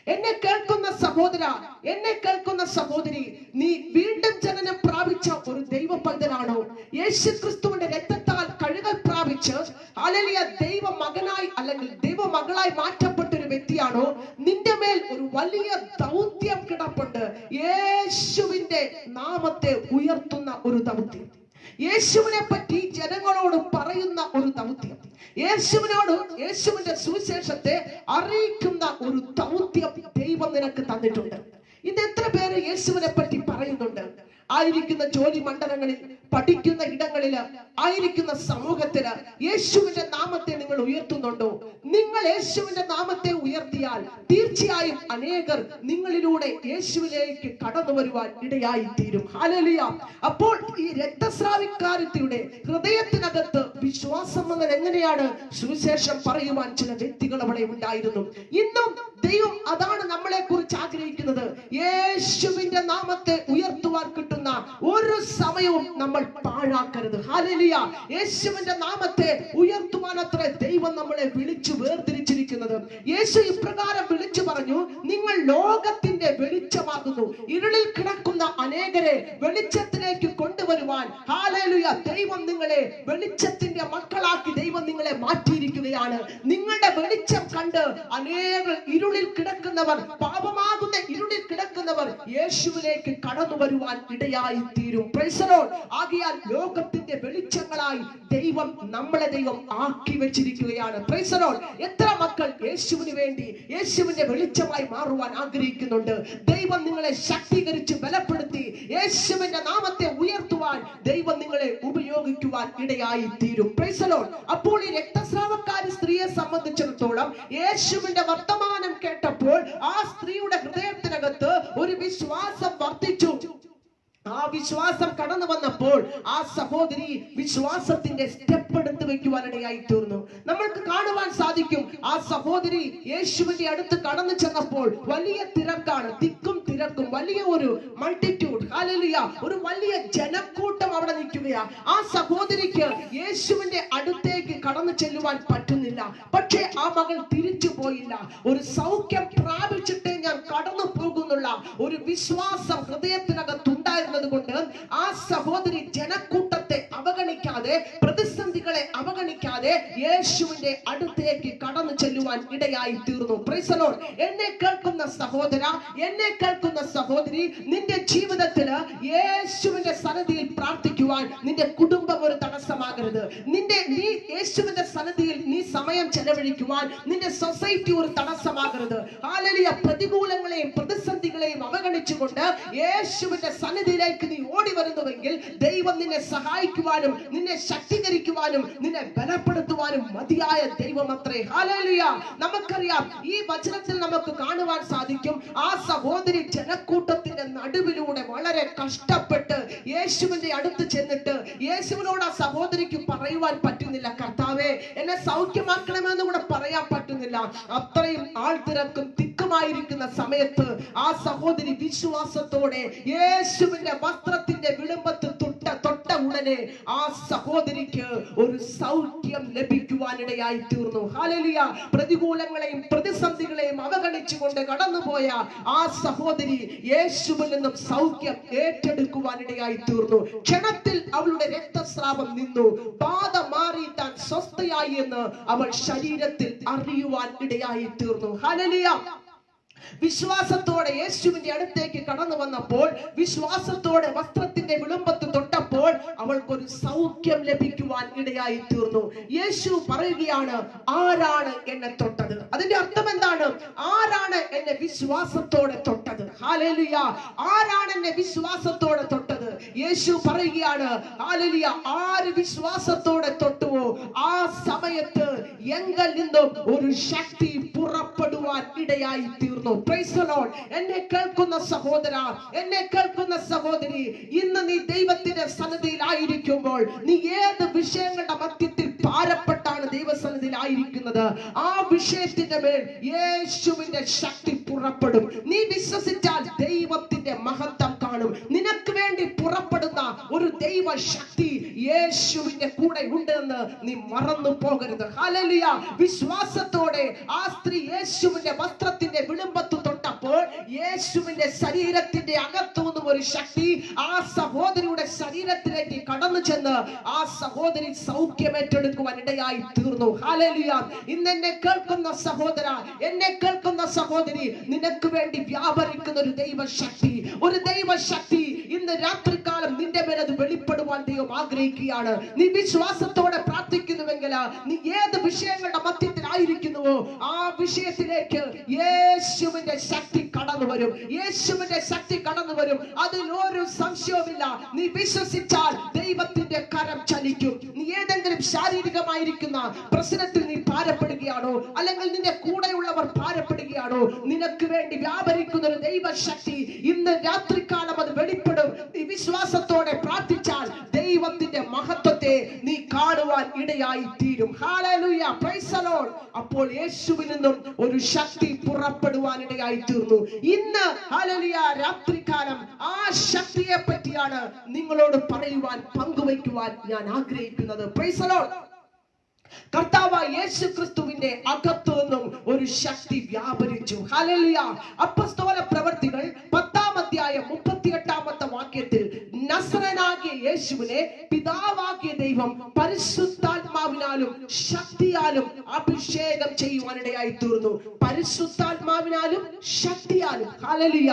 എന്നെ കേൾക്കുന്ന സഹോദര, എന്നെ കേൾക്കുന്ന സഹോദരി, നീ വീണ്ടും ജനനം പ്രാപിച്ച ഒരു ദൈവ പൈതലാണോ? യേശുക്രിസ്തുവിന്റെ രക്തത്താൽ കഴുകൽ പ്രാപിച്ച് ഹല്ലേലൂയ ദൈവ മകനായി അല്ലെങ്കിൽ ദൈവ മകളായി മാറ്റപ്പെട്ട ഒരു വ്യക്തിയാണോ? നിന്റെ മേൽ ഒരു വലിയ ദൗത്യം കിടപ്പുണ്ട്. യേശുവിന്റെ നാമത്തെ ഉയർത്തുന്ന ഒരു ദൗത്യം, യേശുവിനെ പറ്റി ജനങ്ങളോട് പറയുന്ന ഒരു ദൗത്യം, യേശുവിന്റെ സുവിശേഷത്തെ അറിയിക്കുന്ന ഒരു ദൗത്യം ദൈവം നിനക്ക് തന്നിട്ടുണ്ട്. ഇത് എത്ര പേര് യേശുവിനെ പറ്റി പറയുന്നുണ്ട്? ആയിരിക്കുന്ന ജോലി മണ്ഡലങ്ങളിൽ, പഠിക്കുന്ന ഇടങ്ങളില്, ആയിരിക്കുന്ന സമൂഹത്തില് യേശുവിന്റെ നാമത്തെ നിങ്ങൾ ഉയർത്തുന്നുണ്ടോ? നിങ്ങൾ യേശുവിന്റെ നാമത്തെ ഉയർത്തിയാൽ തീർച്ചയായും അനേകർ നിങ്ങളിലൂടെ യേശുവിലേക്ക് കടന്നു വരുവാൻ ഇടയായി തീരും. ഹല്ലേലൂയ. അപ്പോൾ ഈ രക്തസ്രാവിക്കാരത്തിയുടെ ഹൃദയത്തിനകത്ത് വിശ്വാസം വന്നത് എങ്ങനെയാണ്? സുവിശേഷം പറയുവാൻ ചില വ്യക്തികൾ അവിടെ ഉണ്ടായിരുന്നു. ഇന്നും ദൈവം അതാണ് നമ്മളെ കുറിച്ച് ആഗ്രഹിക്കുന്നത്. യേശുവിന്റെ നാമത്തെ ഉയർത്തുവാൻ കിട്ടുന്ന ഒരു സമയവും നമ്മൾ പാഴാക്കരുത്. ഹല്ലേലൂയ. യേശുവിന്റെ നാമത്തെ ഉയർത്തുവാൻ അത്ര ദൈവം നമ്മളെ വിളിച്ചു വേർതിരിച്ചിരിക്കുന്നത്. യേശു ഇപ്രകാരം വിളിച്ചു പറഞ്ഞു, നിങ്ങൾ വെളിച്ചത്തിലേക്ക് കൊണ്ടുവരുവാൻ ഹല്ലേലൂയ ദൈവം നിങ്ങളെ വെളിച്ചത്തിന്റെ മക്കളാക്കി ദൈവം നിങ്ങളെ മാറ്റിയിരിക്കുകയാണ്. നിങ്ങളുടെ വെളിച്ചം കണ്ട് അനേകം ഇരുളിൽ കിടക്കുന്നവർ, പാപമാകുന്ന ഇരുളിൽ കിടക്കുന്നവർ യേശുവിലേക്ക് കടന്നു വരുവാൻ ഇടയായി തീരും. Price the Lord. ആകയാൽ ലോകത്തിന്റെ വെളിച്ചങ്ങളായി ദൈവം നമ്മളെ ആക്കി വെച്ചിരിക്കുകയാണ്. Price the Lord. എത്ര മക്കൾ യേശുവിന് വേണ്ടി യേശുവിന്റെ വെളിച്ചമായി മാറുവാൻ ആഗ്രഹിക്കുന്നുണ്ട്? ദൈവം നിങ്ങളെ ശക്തീകരിച്ച് ബലപ്പെടുത്തി യേശുവിന്റെ നാമത്തെ ഉയർത്തുവാൻ ദൈവം നിങ്ങളെ ഉപയോഗിക്കുവാൻ ഇടയായി തീരും. Price the Lord. അപ്പോൾ ഈ രക്തസ്രാവക്കാരി സ്ത്രീയെ സംബന്ധിച്ചിടത്തോളം യേശുവിന്റെ വർത്തമാനം കേട്ടപ്പോൾ ആ സ്ത്രീയുടെ ഹൃദയത്തിനകത്ത് ഒരു വിശ്വാസം വർദ്ധിച്ചു. ആ വിശ്വാസം കടന്നു വന്നപ്പോൾ ആ സഹോദരി വിശ്വാസത്തിന്റെ സ്റ്റെപ്പ് എടുത്ത് വെക്കുവാനിടയായി തീർന്നു. നമ്മൾക്ക് കാണുവാൻ സാധിക്കും, ആ സഹോദരി യേശുവിന്റെ അടുത്ത് കടന്നു ചെന്നപ്പോൾ വലിയ തിരക്കാണ്, തിക്കും തിരക്കും, വലിയ ഒരു മൾട്ടിറ്റ്യൂഡ്, ഹല്ലേലൂയ, ഒരു വലിയ ജനക്കൂട്ടം അവിടെ നിൽക്കുകയാ. ആ സഹോദരിക്ക് യേശുവിന്റെ അടുത്തേക്ക് കടന്നു ചെല്ലുവാൻ പറ്റുന്നില്ല. പക്ഷേ ആ മകൾ തിരിച്ചു പോയില്ല. ഒരു സൗഖ്യം പ്രാപിച്ചിട്ടേ ഞാൻ കടന്നു പോകുന്നുള്ള ഒരു വിശ്വാസം ഹൃദയത്തിനകത്തുണ്ടായിരുന്നു കൊണ്ട് ആ സഹോദരി ജനക്കൂട്ടത്തെ അവഗണിക്കാതെ, പ്രതിസന്ധികളെ അവഗണിക്കാതെ യേശുവിന്റെ അടുത്തേക്ക് കടന്നു ചെല്ലുവാൻ ഇടയായി തീർന്നു. Price the Lord. എന്നെ കേൾക്കുന്ന സഹോദര, എന്നെ കേൾക്കുന്ന സഹോദരി, നിന്റെ ജീവിതത്തില് യേശുവിന്റെ സന്നിധിയിൽ പ്രാർത്ഥിക്കുവാൻ നിന്റെ കുടുംബം ഒരു തടസ്സമാകരുത്. നീ യേശുവിന്റെ സന്നിധിയിൽ നീ സമയം ചെലവഴിക്കുവാൻ നിന്റെ സൊസൈറ്റി ഒരു തടസ്സമാകരുത്. ഹല്ലേലൂയ. പ്രതികൂലങ്ങളെയും പ്രതിസന്ധികളെയും അവഗണിച്ചുകൊണ്ട് യേശുവിന്റെ സന്നിധിയിലേക്ക് നീ ഓടി വരുന്നുവെങ്കിൽ ദൈവം നിന്നെ സഹായിക്കുവാനും നിന്നെ ശക്തീകരിക്കുവാനും നിന്നെ ബലപ്പെടുത്തുവാനും മതിയായ ദൈവമത്രേ. ഹല്ലേലൂയ. നമുക്കറിയാം, ഈ വചനത്തിൽ നമുക്ക് കാണുവാൻ സാധിക്കും, ആ സഹോദരി ജനക്കൂട്ടത്തിന്റെ നടുവിലൂടെ വളരെ കഷ്ടപ്പെട്ട് യേശുവിന്റെ അടുത്ത് ചെന്നിട്ട് യേശുവിനോട് ആ സഹോദരിക്ക് പറയുവാൻ പറ്റുന്നില്ല, കർത്താവേ എന്നെ സൗഖ്യമാക്കണമെന്ന് കൂടെ പറയാൻ പറ്റുന്നില്ല. അത്രയും ആൾത്തിരക്കും തിക്കുമായിരിക്കുന്ന സമയത്ത് ആ സഹോദരി വിശ്വാസത്തോടെ യേശുവിന്റെ വസ്ത്രത്തിന്റെ വിളുമ്പത്ത് തൊട്ട ഉടനെ ആ സഹോദരിക്ക് ഒരു സൗഖ്യം ലഭിക്കുവാനിടയായി തീർന്നു. ഹല്ലേലൂയ. പ്രതികൂലങ്ങളെയും പ്രതിസന്ധികളെയും അവഗണിച്ചുകൊണ്ട് കടന്നുപോയ ആ സഹോദരി യേശുവിൽ നിന്നും സൗഖ്യം ഏറ്റെടുക്കുവാനിടയായി തീർന്നു. ക്ഷണത്തിൽ അവളുടെ രക്തസ്രാവം നിന്നു. ബാധ മാറി താൻ സ്വസ്ഥയായി എന്ന് അവൾ ശരീരത്തിൽ അറിയുവാൻ ഇടയായി തീർന്നു. ഹല്ലേലൂയ. വിശ്വാസത്തോടെ യേശുവിന്റെ അടുത്തേക്ക് കടന്നു വന്നപ്പോൾ, വിശ്വാസത്തോടെ വസ്ത്രത്തിന്റെ വിളുമ്പത്ത് തൊട്ടപ്പോൾ അവൾക്കൊരു സൗഖ്യം ലഭിക്കുവാൻ ഇടയായി തീർന്നു. യേശു പറയുകയാണ്, ആരാണ് എന്നെ തൊട്ടത്? അതിന്റെ അർത്ഥം എന്താണ്? ആരാണ് എന്നെ വിശ്വാസത്തോടെ തൊട്ടത്? ഹല്ലേലൂയ. ആരാണ് എന്നെ വിശ്വാസത്തോടെ തൊട്ടത്? യേശു പറയുകയാണ്, ഹല്ലേലൂയ, ആര് വിശ്വാസത്തോടെ തൊട്ടുവോ ആ സമയത്ത് എങ്കിൽ നിന്നും ഒരു ശക്തി പുറപ്പെടുവാൻ ഇടയായി തീർന്നു. Price the Lord. എന്നെ കേൾക്കുന്ന സഹോദര, എന്നെ കേൾക്കുന്ന സഹോദരി, ഇന്ന് നീ ദൈവത്തിന്റെ സന്നിധിയിൽ ആയിരിക്കുമ്പോൾ നീ ഏത് വിഷയങ്ങളുടെ മധ്യത്തിൽ ഭാരപ്പെട്ടാണ് ദൈവസന്നിധിയിൽ ആയിരിക്കുന്നത്, ആ വിഷയത്തിന്റെ മേൽ യേശുവിന്റെ ശക്തി പുറപ്പെടും. നീ വിശ്വസിച്ചാൽ ദൈവത്തിന്റെ മഹത്വം കാണും. നിനക്ക് വേണ്ടി പുറപ്പെടുന്ന ഒരു ദൈവ ശക്തി യേശുവിന്റെ കൂടെ ഉണ്ടെന്ന് നീ മറന്നു പോകരുത്. ഹല്ലേലൂയ. വിശ്വാസത്തോടെ ആ സ്ത്രീ യേശുവിന്റെ വസ്ത്രത്തിന്റെ വിളുമ്പത്ത് തൊട്ടപ്പോൾ യേശുവിന്റെ ശരീരത്തിന്റെ അകത്തുനിന്നും ഒരു ശക്തി ആ സഹോദരിയുടെ ശരീരത്തിലേക്ക് കടന്നു ചെന്ന് ആ സഹോദരി സൗഖ്യം ഏറ്റെടുക്കുവാൻ ഇടയായി തീർന്നു. ഹല്ലേലൂയ. ഇന്ന് എന്നെ കേൾക്കുന്ന സഹോദര, എന്നെ കേൾക്കുന്ന സഹോദരി, നിനക്ക് വേണ്ടി വ്യാപരിക്കുന്ന ഒരു ദൈവശക്തി, ഒരു ദൈവശക്തി ഇന്ന് രാത്രികാലം നിന്റെ മേൽ അത് വെളിപ്പെടുവാൻ ദൈവം ആഗ്രഹിക്കുകയാണ്. നീ വിശ്വാസത്തോടെ പ്രാർത്ഥിക്കുന്നുവെങ്കിൽ, നീ ഏത് വിഷയങ്ങളുടെ മധ്യത്തിലായിരിക്കുന്നുവോ ആ വിഷയത്തിലേക്ക് യേശുവിന്റെ ശക്തി കടന്നു വരും. യേശുവിന്റെ ശക്തി കടന്നു വരും. അതിൽ ഒരു സംശയവുമില്ല. നീ വിശ്വസിച്ചാൽ ദൈവത്തിന്റെ കരം ചലിക്കും. നീ ഏതെങ്കിലും ശാരീരികമായിരിക്കുന്ന പ്രശ്നത്തിൽ നീ ഭാരപ്പെടുകയാണോ, അല്ലെങ്കിൽ നിന്റെ കൂടെയുള്ളവർ ഭാരപ്പെടുകയാണോ, നിനക്ക് വേണ്ടി വ്യാപരിക്കുന്ന ഒരു ദൈവശക്തി ഇന്ന് രാത്രികാലം അത് വെളിപ്പെടും. നീ വിശ്വാസത്തോടെ പ്രാർത്ഥിച്ചാൽ ദൈവത്തിന്റെ മഹത്വത്തെ നീ കാണുവാൻ ഇടയായി തീരും. ഹല്ലേലൂയ. Praise the Lord. അപ്പോൾ യേശുവിൽ നിന്നും ഒരു ശക്തി പുറപ്പെടുവാൻ ഇടയായി തീർന്നു. ഇന്ന് ഹല്ലേലൂയ രാത്രികാലം ആ ശക്തിയെ പറ്റിയാണ് നിങ്ങളോട് പറയുവാൻ, പങ്കുവയ്ക്കുവാൻ ഞാൻ ആഗ്രഹിക്കുന്നത്. Price the Lord. കർത്താവായ യേശു ക്രിസ്തുവിന്റെ അകത്തു നിന്നും ഒരു ശക്തി വ്യാപരിച്ചു. ഹല്ലേലൂയ. അപ്പോസ്തല പ്രവൃത്തികൾ 10-ാം അധ്യായം 38-ാമത്തെ വാക്യത്തിൽ യേശുവിനെ പിതാവാകിയ ദൈവം പരിശുദ്ധാത്മാവിനാലും ശക്തിയാലും അഭിഷേകം ചെയ്യുവാനിടയായി തീർന്നു. പരിശുദ്ധാത്മാവിനാലും ശക്തിയാലും. ഹല്ലേലൂയ.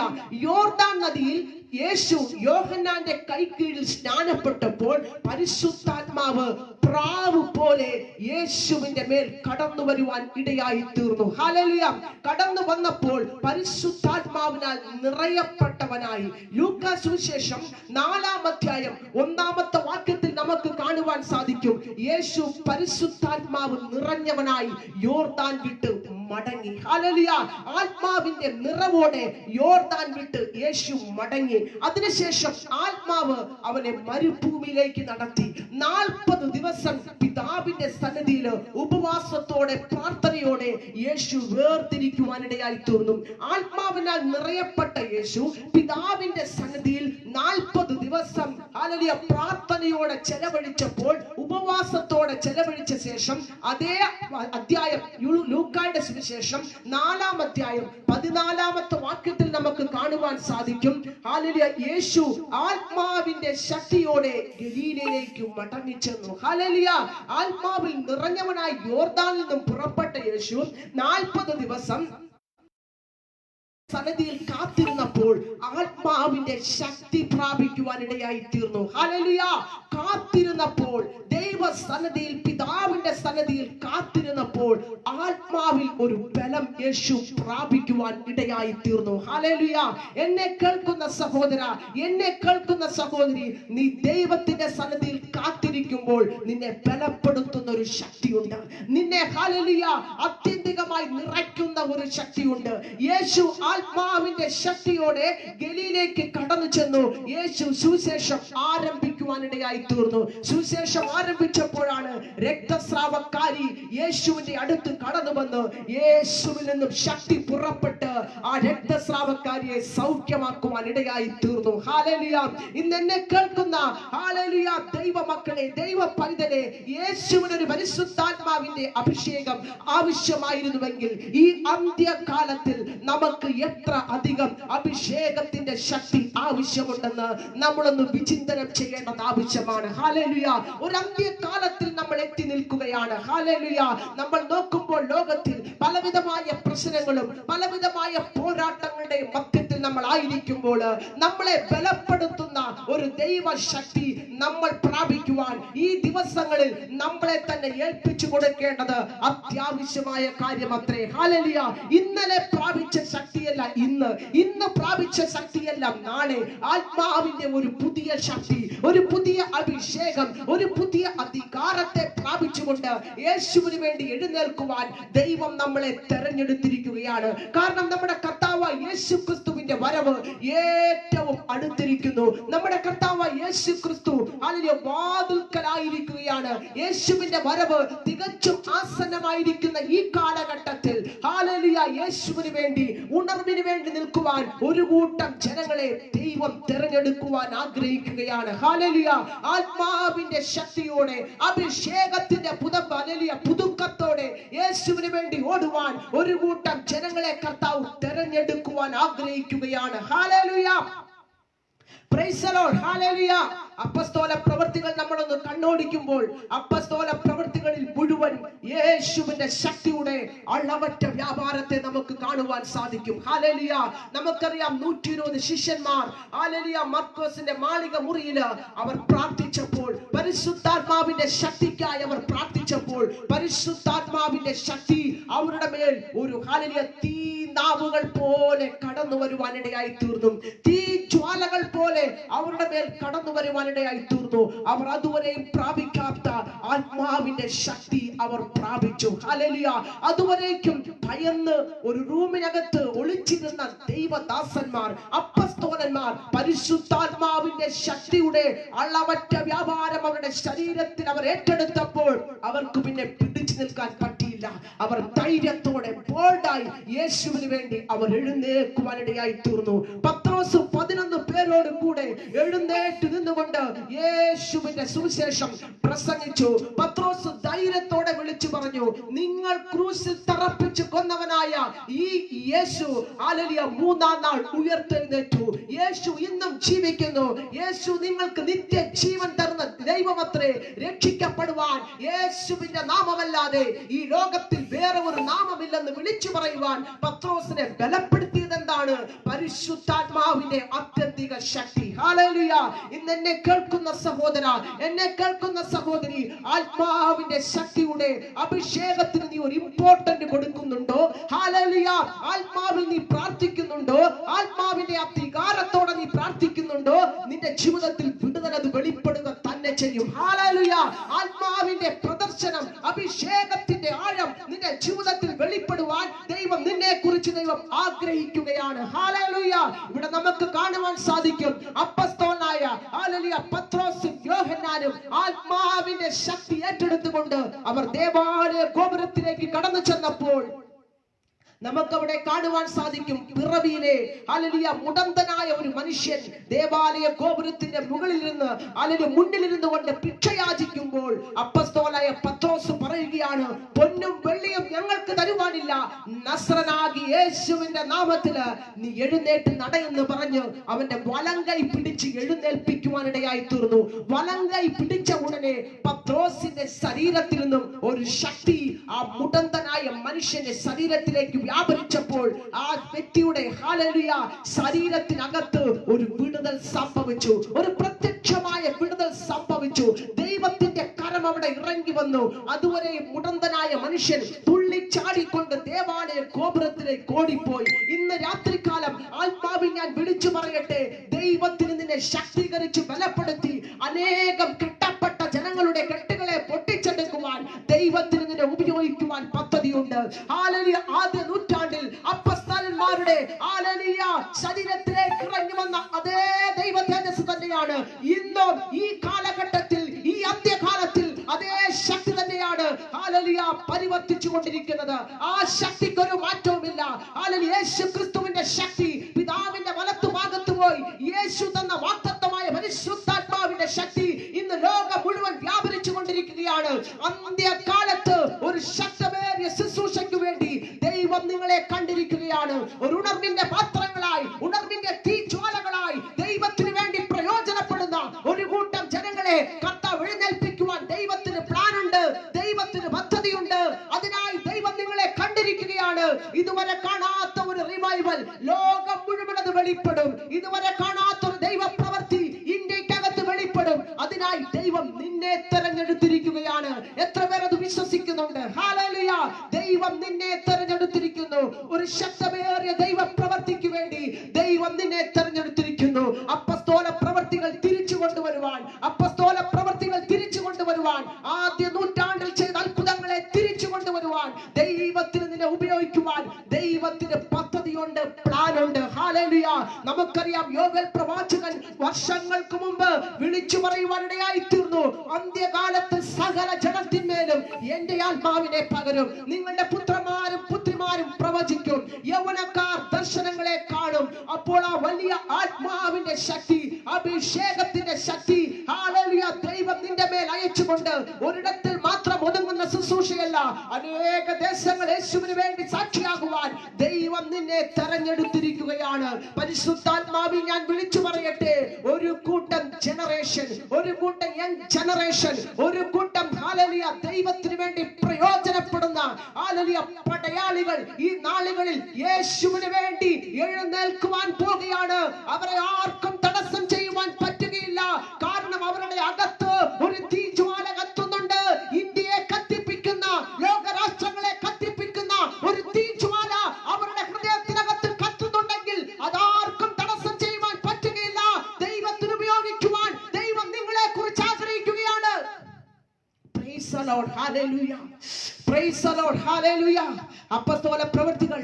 യോർദാൻ നദിയിൽ യേശു യോഹന്നാന്റെ കൈക്കീഴിൽ സ്നാനപ്പെട്ടപ്പോൾ പരിശുദ്ധാത്മാവ് പ്രാവ് പോലെ യേശുവിന്റെ മേൽ കടന്നു വരുവാൻ ഇടയായി തീർന്നു. ഹല്ലേലൂയ. കടന്നു വന്നപ്പോൾ പരിശുദ്ധാത്മാവിനാൽ നിറയപ്പെട്ടവനായി. ലൂക്കാ സുവിശേഷം 4-ാം അധ്യായം 1-ാമത്തെ വാക്യത്തിൽ നമുക്ക് കാണുവാൻ സാധിക്കും, യേശു പരിശുദ്ധാത്മാവ് നിറഞ്ഞവനായി യോർദാൻ വിട്ട് മടങ്ങി. ഹല്ലേലൂയ. ആത്മാവിന്റെ നിറവോടെ യോർദാൻ വിട്ട് യേശു മടങ്ങി. അതിനുശേഷം ആത്മാവ് അവനെ മരുഭൂമിയിലേക്ക് നടത്തി. 40 ദിവസം പിതാവിന്റെ സന്നിധിയിൽ ഉപവാസത്തോടെ പ്രാർത്ഥനയോടെ യേശു വേർതിരിക്കുവാനിടയായി തീർന്നു. ആത്മാവിനാൽ നിറയപ്പെട്ട യേശു പിതാവിന്റെ സന്നിധിയിൽ 40 ദിവസം ഹല്ലേലൂയ പ്രാർത്ഥനയോടെ ചെലവഴിച്ചപ്പോൾ, ഉപവാസത്തോടെ ചെലവഴിച്ച ശേഷം അതേ അധ്യായം ലൂക്കായുടെ സുവിശേഷം 4-ാം അധ്യായം 14-ാമത്തെ വാക്യത്തിൽ നമുക്ക് കാണുവാൻ സാധിക്കും, ഹല്ലേലൂയ, യേശു ആത്മാവിന്റെ ശക്തിയോടെ ഗലീലയിലേക്ക് മടങ്ങിച്ചെന്നു. ഹല്ലേലൂയ. ആത്മാവിൽ നിറഞ്ഞവനായി യോർദാനിൽ നിന്നും പുറപ്പെട്ട യേശു 40 ദിവസം സന്നിധിയിൽ കാത്തിരുന്നപ്പോൾ ആത്മാവിന്റെ ശക്തി പ്രാപിക്കുവാനിടയായി തീർന്നു. ഹല്ലേലൂയ. കാത്തിരുന്നപ്പോൾ, ദൈവ സന്നിധിയിൽ പിതാവിന്റെ സന്നിധിയിൽ കാത്തിരുന്നപ്പോൾ ആത്മാവിൽ ഒരു ബലം യേശു പ്രാപിക്കുവാൻ ഇടയായി തീർന്നു. ഹല്ലേലൂയ. എന്നെ കേൾക്കുന്ന സഹോദര, എന്നെ കേൾക്കുന്ന സഹോദരി, നീ ദൈവത്തിന്റെ സന്നിധിയിൽ കാത്തിരിക്കുമ്പോൾ നിന്നെ ബലപ്പെടുത്തുന്ന ഒരു ശക്തിയുണ്ട്. നിന്നെ ഹല്ലേലൂയ അത്യന്തികമായി നിറയ്ക്കുന്ന ഒരു ശക്തിയുണ്ട്. യേശു ആത്മാവിന്റെ ശക്തിയോടെ ഗലീലയിലേക്ക് കടന്നു ചെന്നു. യേശു സുവിശേഷം ആരംഭിക്കുവാനിടയായി തീർന്നു. സുവിശേഷം ആരംഭിച്ചപ്പോഴാണ് രക്തസ്രാവക്കാരി യേശുവിന്റെ അടുത്ത് കടന്നു വന്ന് യേശുവിൽ നിന്നും ശക്തി പുറപ്പെട്ട് ആ രക്തസ്രാവക്കാരിയെ സൗഖ്യമാക്കുവാൻ ഇടയായി തീർന്നു. ഹല്ലേലൂയ. ഇന്ന് എന്നെ കേൾക്കുന്ന ഹല്ലേലൂയ ദൈവ മക്കളെ, ദൈവ പൈതലെ, യേശുവിന് ഒരു പരിശുദ്ധാത്മാവിന്റെ അഭിഷേകം ആവശ്യമായിരുന്നുവെങ്കിൽ ഈ അന്ത്യകാലത്തിൽ നമുക്ക് എത്ര അധികം അഭിഷേകത്തിന്റെ ശക്തി ആവശ്യമുണ്ടെന്ന് നമ്മളൊന്ന് വിചിന്തനം ചെയ്യേണ്ടത് ആവശ്യമാണ്. ഹല്ലേലൂയ. ഒരു അന്ത്യകാലത്തിൽ നമ്മൾ എത്തി നിൽക്കുകയാണ്. ഹല്ലേലൂയ. നമ്മൾ നോക്കുമ്പോൾ ലോകത്തിൽ പലവിധമായ പ്രശ്നങ്ങളും പലവിധമായ പോരാട്ടങ്ങളുടെ മധ്യത്തിൽ നമ്മൾ ആയിരിക്കുമ്പോൾ നമ്മളെ ബലപ്പെടുത്തുന്ന ഒരു ദൈവ ശക്തി നമ്മൾ പ്രാപിക്കുവാൻ ഈ ദിവസങ്ങളിൽ നമ്മളെ തന്നെ ഏൽപ്പിച്ചു കൊടുക്കേണ്ടത് അത്യാവശ്യമായ കാര്യമത്രേ. ഹല്ലേലൂയ. ഇന്നലെ പ്രാപിച്ച ശക്തിയല്ല ഇന്ന് പ്രാപിച്ച ശക്തിയല്ല നാളെ. ആത്മാവിന്റെ ഒരു പുതിയ ശക്തി, ഒരു പുതിയ അഭിഷേകം, ഒരു പുതിയ അധികാരത്തെ പ്രാപിച്ചുകൊണ്ട് യേശുവിന് വേണ്ടി എഴുന്നേൽക്കുവാൻ ദൈവം നമ്മളെ തെരഞ്ഞെടുത്തിരിക്കുകയാണ്. കാരണം നമ്മുടെ കർത്താവായ യേശു ക്രിസ്തുവിന്റെ വരവ് ഏറ്റവും അടുത്തിരിക്കുന്നു. നമ്മുടെ കർത്താവായ യേശു ക്രിസ്തു ഹല്ലേലൂയ വാതിൽക്കലായിരിക്കുകയാണ്. യേശുവിന്റെ വരവ് തികച്ചും ആസന്നമായിരിക്കുന്ന ഈ കാലഘട്ടത്തിൽ ഹല്ലേലൂയ യേശുവിന് വേണ്ടി, ഉണർവിന് വേണ്ടി നിൽക്കുവാൻ ഒരു കൂട്ടം ജനങ്ങളെ ദൈവം തെരഞ്ഞെടുക്കുവാൻ ആഗ്രഹിക്കുകയാണ്. ഹല്ലേലൂയ. ആത്മാവിന്റെ ശക്തിയോടെ, അഭിഷേകത്തിന്റെ പുതുക്കത്തോടെ യേശുവിന് വേണ്ടി ഓടുവാൻ ഒരു കൂട്ടം ജനങ്ങളെ കർത്താവ് തെരഞ്ഞെടുക്കുവാൻ ആഗ്രഹിക്കുകയാണ്. Hallelujah. Praise the Lord. Hallelujah. അപ്പസ്തോല പ്രവൃത്തികൾ നമ്മളൊന്ന് കണ്ണോടിക്കുമ്പോൾ അപ്പസ്തോല പ്രവൃത്തികളിൽ മുഴുവൻ യേശുവിന്റെ ശക്തിയുടെ അളവറ്റ വ്യാപാരത്തെ നമുക്ക് കാണുവാൻ സാധിക്കും. ഹല്ലേലൂയ. നമുക്കറിയാം 120 ശിഷ്യന്മാർ ഹല്ലേലൂയ മർക്കോസിന്റെ മാളിക മുറിയിൽ അവർ പ്രാർത്ഥിച്ചപ്പോൾ, പരിശുദ്ധാത്മാവിന്റെ ശക്തിക്കായി അവർ പ്രാർത്ഥിച്ചപ്പോൾ പരിശുദ്ധാത്മാവിന്റെ ശക്തി അവരുടെ മേൽ ഒരു ഹല്ലേലൂയ തീ നാവുകൾ പോലെ കടന്നു വരുവാനിടയായി തീർന്നു. തീ ജ്വാലകൾ പോലെ അവരുടെ മേൽ കടന്നു വരുവാനിടയായി തീർന്നു. അവർ അതുവരെയും പ്രാപിക്കാത്ത ആത്മാവിന്റെ ശക്തി അവർ പ്രാപിച്ചു. ഹല്ലേലൂയ. അതുവരേക്കും ഭയന്ന് ഒരു റൂമിനകത്ത് ഒളിച്ചിരുന്ന ദൈവദാസന്മാർ, അപ്പസ്തോലന്മാർ പരിശുദ്ധാത്മാവിന്റെ ശക്തിയുടെ അളവറ്റ വ്യാപാരം അവരുടെ ശരീരത്തിൽ അവർ ഏറ്റെടുത്തപ്പോൾ അവർക്ക് പിന്നെ പിടിച്ചു നിൽക്കാൻ പറ്റിയില്ല. പേടിച്ചില്ല. അവർ ധൈര്യത്തോടെ ബോൾഡായി യേശുവിന് വേണ്ടി അവർ എഴുന്നേൽക്കുവാനിടയായി തീർന്നു. പത്രോസ് 11 പേരോട് കൂടെ എഴുന്നേറ്റ് നിന്നുകൊണ്ട് യേശുവിന്റെ സുവിശേഷം പ്രസംഗിച്ചു. പത്രോസ് ധൈര്യത്തോടെ വിളിച്ചു പറഞ്ഞു, നിങ്ങൾ ക്രൂശിൽ തറപ്പിച്ച് കൊന്നവനായ ഈ യേശു ഹല്ലേലൂയ 3-ാം നാൾ ഉയർത്തെഴുന്നേറ്റു. യേശു ഇന്നും ജീവിക്കുന്നു. യേശു നിങ്ങൾക്ക് നിത്യജീവൻ തരുന്ന ദൈവമത്രേ. രക്ഷിക്കപ്പെടുവാൻ യേശുവിന്റെ നാമമല്ലാതെ ഈ ലോകത്തിൽ വേറെ ഒരു നാമമില്ലെന്ന് വിളിച്ചു പറയുവാൻ പത്രോസിനെ ബലപ്പെടുത്തിയത് എന്താണ്? പരിശുദ്ധാത്മാവിന്റെ ആത്യന്തിക ശക്തി. ഹല്ലേലൂയ. ഇന്ന് എന്നെ കേൾക്കുന്ന സഹോദര, എന്നെ കേൾക്കുന്ന സഹോദരി, ആത്മാവിന്റെ ശക്തിയുടെ അഭിഷേകത്തിന് നീ ഒരു ഇമ്പോർട്ടന്റ് കൊടുക്കുന്നുണ്ടോ? ഹല്ലേലൂയ. ആത്മാവിൽ നീ പ്രാർത്ഥിക്കുന്നുണ്ടോ? ആത്മാവിന്റെ അധികാരത്തോടെ നീ പ്രാർത്ഥിക്കുന്നുണ്ടോ? നിന്റെ ജീവിതത്തിൽ വിടുതൽ അത് വെളിപ്പെടുക തന്നെ ചെയ്യും. ഹല്ലേലൂയ. ആത്മാവിന്റെ പ്രദർശനം, അഭിഷേകത്തിന്റെ ആഴം നിന്റെ ജീവിതത്തിൽ വെളിപ്പെടുവാൻ ദൈവം നിന്നെ കുറിച്ച് ദൈവം ആഗ്രഹിക്കുകയാണ്. ഹല്ലേലൂയ. ഇവിടെ നമുക്ക് കാണുവാൻ സാധിക്കും, അപ്പസ്തോലനായ ഹല്ലേലൂയ പത്രോസും യോഹന്നാനും ആത്മാവിന്റെ ശക്തി ഏറ്റെടുത്തുകൊണ്ട് അവർ ദേവാലയ ഗോപുരത്തിലേക്ക് കടന്നു ചെന്നപ്പോൾ നമുക്കവിടെ കാണുവാൻ സാധിക്കും, പിറവിയിലെ ഹല്ലേലൂയ മുടന്തനായ ഒരു മനുഷ്യൻ ദേവാലയ ഗോപുരത്തിന്റെ മുകളിൽ നിന്ന് ഹല്ലേലൂയ മുന്നിലിരുന്നു കൊണ്ട് ഭിക്ഷയാചിക്കുമ്പോൾ അപ്പസ്തോലനായ പത്രോസ് പറയുകയാണ്, പൊന്നും വെള്ളിയും ഞങ്ങൾക്ക് തരുവാനില്ല, നസ്രനാകി യേശുവിന്റെ നാമത്തില് നീ എഴുന്നേറ്റ് നടയെന്ന് പറഞ്ഞു അവന്റെ വലങ്കൈ പിടിച്ച് എഴുന്നേൽപ്പിക്കുവാനിടയായി തീർന്നു. വലങ്കൈ പിടിച്ച ഉടനെ പത്രോസിന്റെ ശരീരത്തിൽ നിന്നും ഒരു ശക്തി ആ മുടന്തനായ മനുഷ്യന്റെ ശരീരത്തിലേക്ക് വ്യാപരിച്ചപ്പോൾ ആ വ്യക്തിയുടെ ഹല്ലേലൂയ ശരീരത്തിനകത്ത് ഒരു വിടുതൽ സംഭവിച്ചു. ഒരു പ്രത്യക്ഷമായ വിടുതൽ സംഭവിച്ചു. ദൈവത്തിന്റെ കരം അവിടെ ഇറങ്ങി വന്നു. അതുവരെ മുടന്തനായ മനുഷ്യൻ തുള്ളിച്ചാടിക്കൊണ്ട് ദേവാലയ ഗോപുരത്തിലേക്ക് ഓടിപ്പോയി. ഇന്ന് രാത്രികാലം ആത്മാവിൽ ഞാൻ വിളിച്ചു പറയട്ടെ, ദൈവത്തിന് നിന്നെ ശക്തീകരിച്ച് ബലപ്പെടുത്തി അനേകം കെട്ടപ്പെട്ട ജനങ്ങളുടെ കെട്ടുകളെ പൊട്ടിച്ചെടുക്കുവാൻ ദൈവത്തിന് നിന്നെ ഉപയോഗിക്കുവാൻ പദ്ധതിയുണ്ട്. ഹല്ലേലൂയ. ആദ്യ നൂറ്റാണ്ടിൽ അപ്പസ്തോലന്മാരുടെ ഹല്ലേലൂയ ശരീരത്തിലേക്ക് ഇറങ്ങി വന്ന അതേ ദൈവ തേജസ്സ് തന്നെയാണ് ഇന്നും ഈ കാലഘട്ടത്തിൽ, ഈ അന്ത്യകാലത്തിൽ അതേ ശക്തി തന്നെയാണ് ഹല്ലേലൂയ പരിവർത്തിച്ചു കൊണ്ടിരിക്കുന്നത്. ആ ശക്തിക്ക് ഒരു മാറ്റവുമില്ല. ഹല്ലേലൂയ. യേശു ക്രിസ്തുവിന്റെ ശക്തി പിതാവിന്റെ വലത്തുഭാഗത്ത് പോയി യേശു തന്ന വാഗ്ദത്തമായ പരിശുദ്ധാത്മാവിന്റെ ശക്തി ഇന്ന് ലോകം മുഴുവൻ വ്യാപരിച്ചു കൊണ്ടിരിക്കുകയാണ്. അന്ത്യകാലത്ത് ഒരു ശക്തമേറിയ ശുശ്രൂഷയ്ക്ക് വേണ്ടി ദൈവം നിങ്ങളെ കണ്ടിരിക്കുകയാണ്. ഒരു ഉണർവിന്റെ പാത്രങ്ങളായി, ഉണർവിന്റെ തീജ്വാലകളായി ദൈവത്തിന് വേണ്ടി പ്രയോജനപ്പെടുന്ന ഒരു കൂട്ടം ജനങ്ങളെ കർത്താവ് എഴുന്നേൽപ്പിക്കുവാൻ ദൈവത്തിന് പ്ലാനുണ്ട്, ദൈവത്തിന് പദ്ധതിയുണ്ട്. അതിനായി ദൈവം നിങ്ങളെ കണ്ടിരിക്കുകയാണ്. ഇതുവരെ കാണാത്ത ഒരു റിവൈവൽ ലോകം മുഴുവൻ അത് വെളിപ്പെടും. ഇതുവരെ കാണാത്ത ഒരു ദൈവ പ്രവൃത്തി ഇന്ത്യക്കകത്ത് വെളിപ്പെടും. അതിനായി ദൈവം നിന്നെ തെരഞ്ഞെടുത്തിരിക്കുകയാണ്. എത്ര പേർ അത് വിശ്വസിക്കുന്നുണ്ട്? ഹല്ലേലൂയ. ദൈവം നിന്നെ തെരഞ്ഞെടുത്തിരിക്കുന്നു. ഒരു ശക്തമേറിയ ദൈവ പ്രവൃത്തിക്ക് വേണ്ടി ദൈവം നിന്നെ തെരഞ്ഞെടുത്തിരിക്കുന്നു. അപ്പസ്തോല പ്രവൃത്തികൾ തിരിച്ചു കൊണ്ടുവരുവാൻ, അപ്പസ്തോല പ്രവൃത്തികൾ തിരിച്ചു കൊണ്ടുവരുവാൻ, ആദ്യ നൂറ്റാണ്ടിൽ ചെയ്ത അത്ഭുതങ്ങളെ തിരിച്ചു കൊണ്ടുവരുവാൻ ദൈവത്തിന് നിന്നെ ഉപയോഗിക്കുവാൻ ദൈവത്തിന് പദ്ധതിയുണ്ട്, പ്ലാനുണ്ട്. ഹല്ലേലൂയ. നമുക്കറിയാം, യോവേൽ പ്രവാചകൻ വർഷങ്ങൾക്ക് മുമ്പ് വിളിച്ചു പറയുവാനിടയായി തീർന്നു, അന്ത്യകാലത്ത് സകല ജനത്തിന്മേലും എന്റെ ആത്മാവിനെ പകരും. നിങ്ങളുടെ പുത്രന്മാരും പുത്രിമാരും പ്രവചിക്കും, യൗവനക്കാർ ദർശനങ്ങളെ കാണും. അപ്പോൾ ആ വലിയ ആത്മാവിന്റെ ശക്തി, അഭിഷേകത്തിന്റെ ശക്തി ഹല്ലേലൂയ ദൈവം നിന്റെ മേൽ അയച്ചുകൊണ്ട് ഒരിടത്തിൽ മാത്രം ഒതുങ്ങുന്ന ശുശ്രൂഷയല്ല, അനേക ദേശങ്ങൾ യേശുവിന് വേണ്ടി സാക്ഷിയാകുവാൻ ദൈവം നിന്നെ തെരഞ്ഞെടുത്തിരിക്കുകയാണ്. പരിശുദ്ധാത്മാവിൽ ഞാൻ വിളിച്ചു പറയട്ടെ, ഒരു കൂട്ടം ജനറേഷൻ, ഒരു കൂട്ടം യങ് ജനറേഷൻ, ഒരു കൂട്ടം ഹല്ലേലൂയ ദൈവത്തിന് വേണ്ടി പ്രയോജനപ്പെടുന്ന ഹല്ലേലൂയ പടയാളികൾ ഈ നാളുകളിൽ യേശുവിന് വേണ്ടി എഴുന്നേൽക്കുവാൻ പോകുകയാണ്. അവരെ ആർക്കും തടസ്സം ചെയ്യുവാൻ പറ്റുകയില്ല. കാരണം അവരുടെ അകത്ത് ഒരു തീജ്വാല കത്തുന്നുണ്ട്. ഇന്ത്യയെ കത്തിപ്പിക്കുന്ന, ലോകരാഷ്ട്രങ്ങളെ കത്തിപ്പിക്കുന്ന ഒരു തീജ്വാല അവരുടെ ഹൃദയത്തിനകത്ത് കത്തുന്നുണ്ടെങ്കിൽ അതാർക്കും തടസ്സം ചെയ്യുവാൻ പറ്റുകയില്ല. ദൈവത്തിന് ഉപയോഗിക്കുവാൻ ദൈവം നിങ്ങളെ കുറിച്ച് ആഗ്രഹിക്കുകയാണ്. Praise the Lord. Hallelujah. Praise the Lord. Hallelujah. അപ്പസ്തോല പ്രവൃത്തികൾ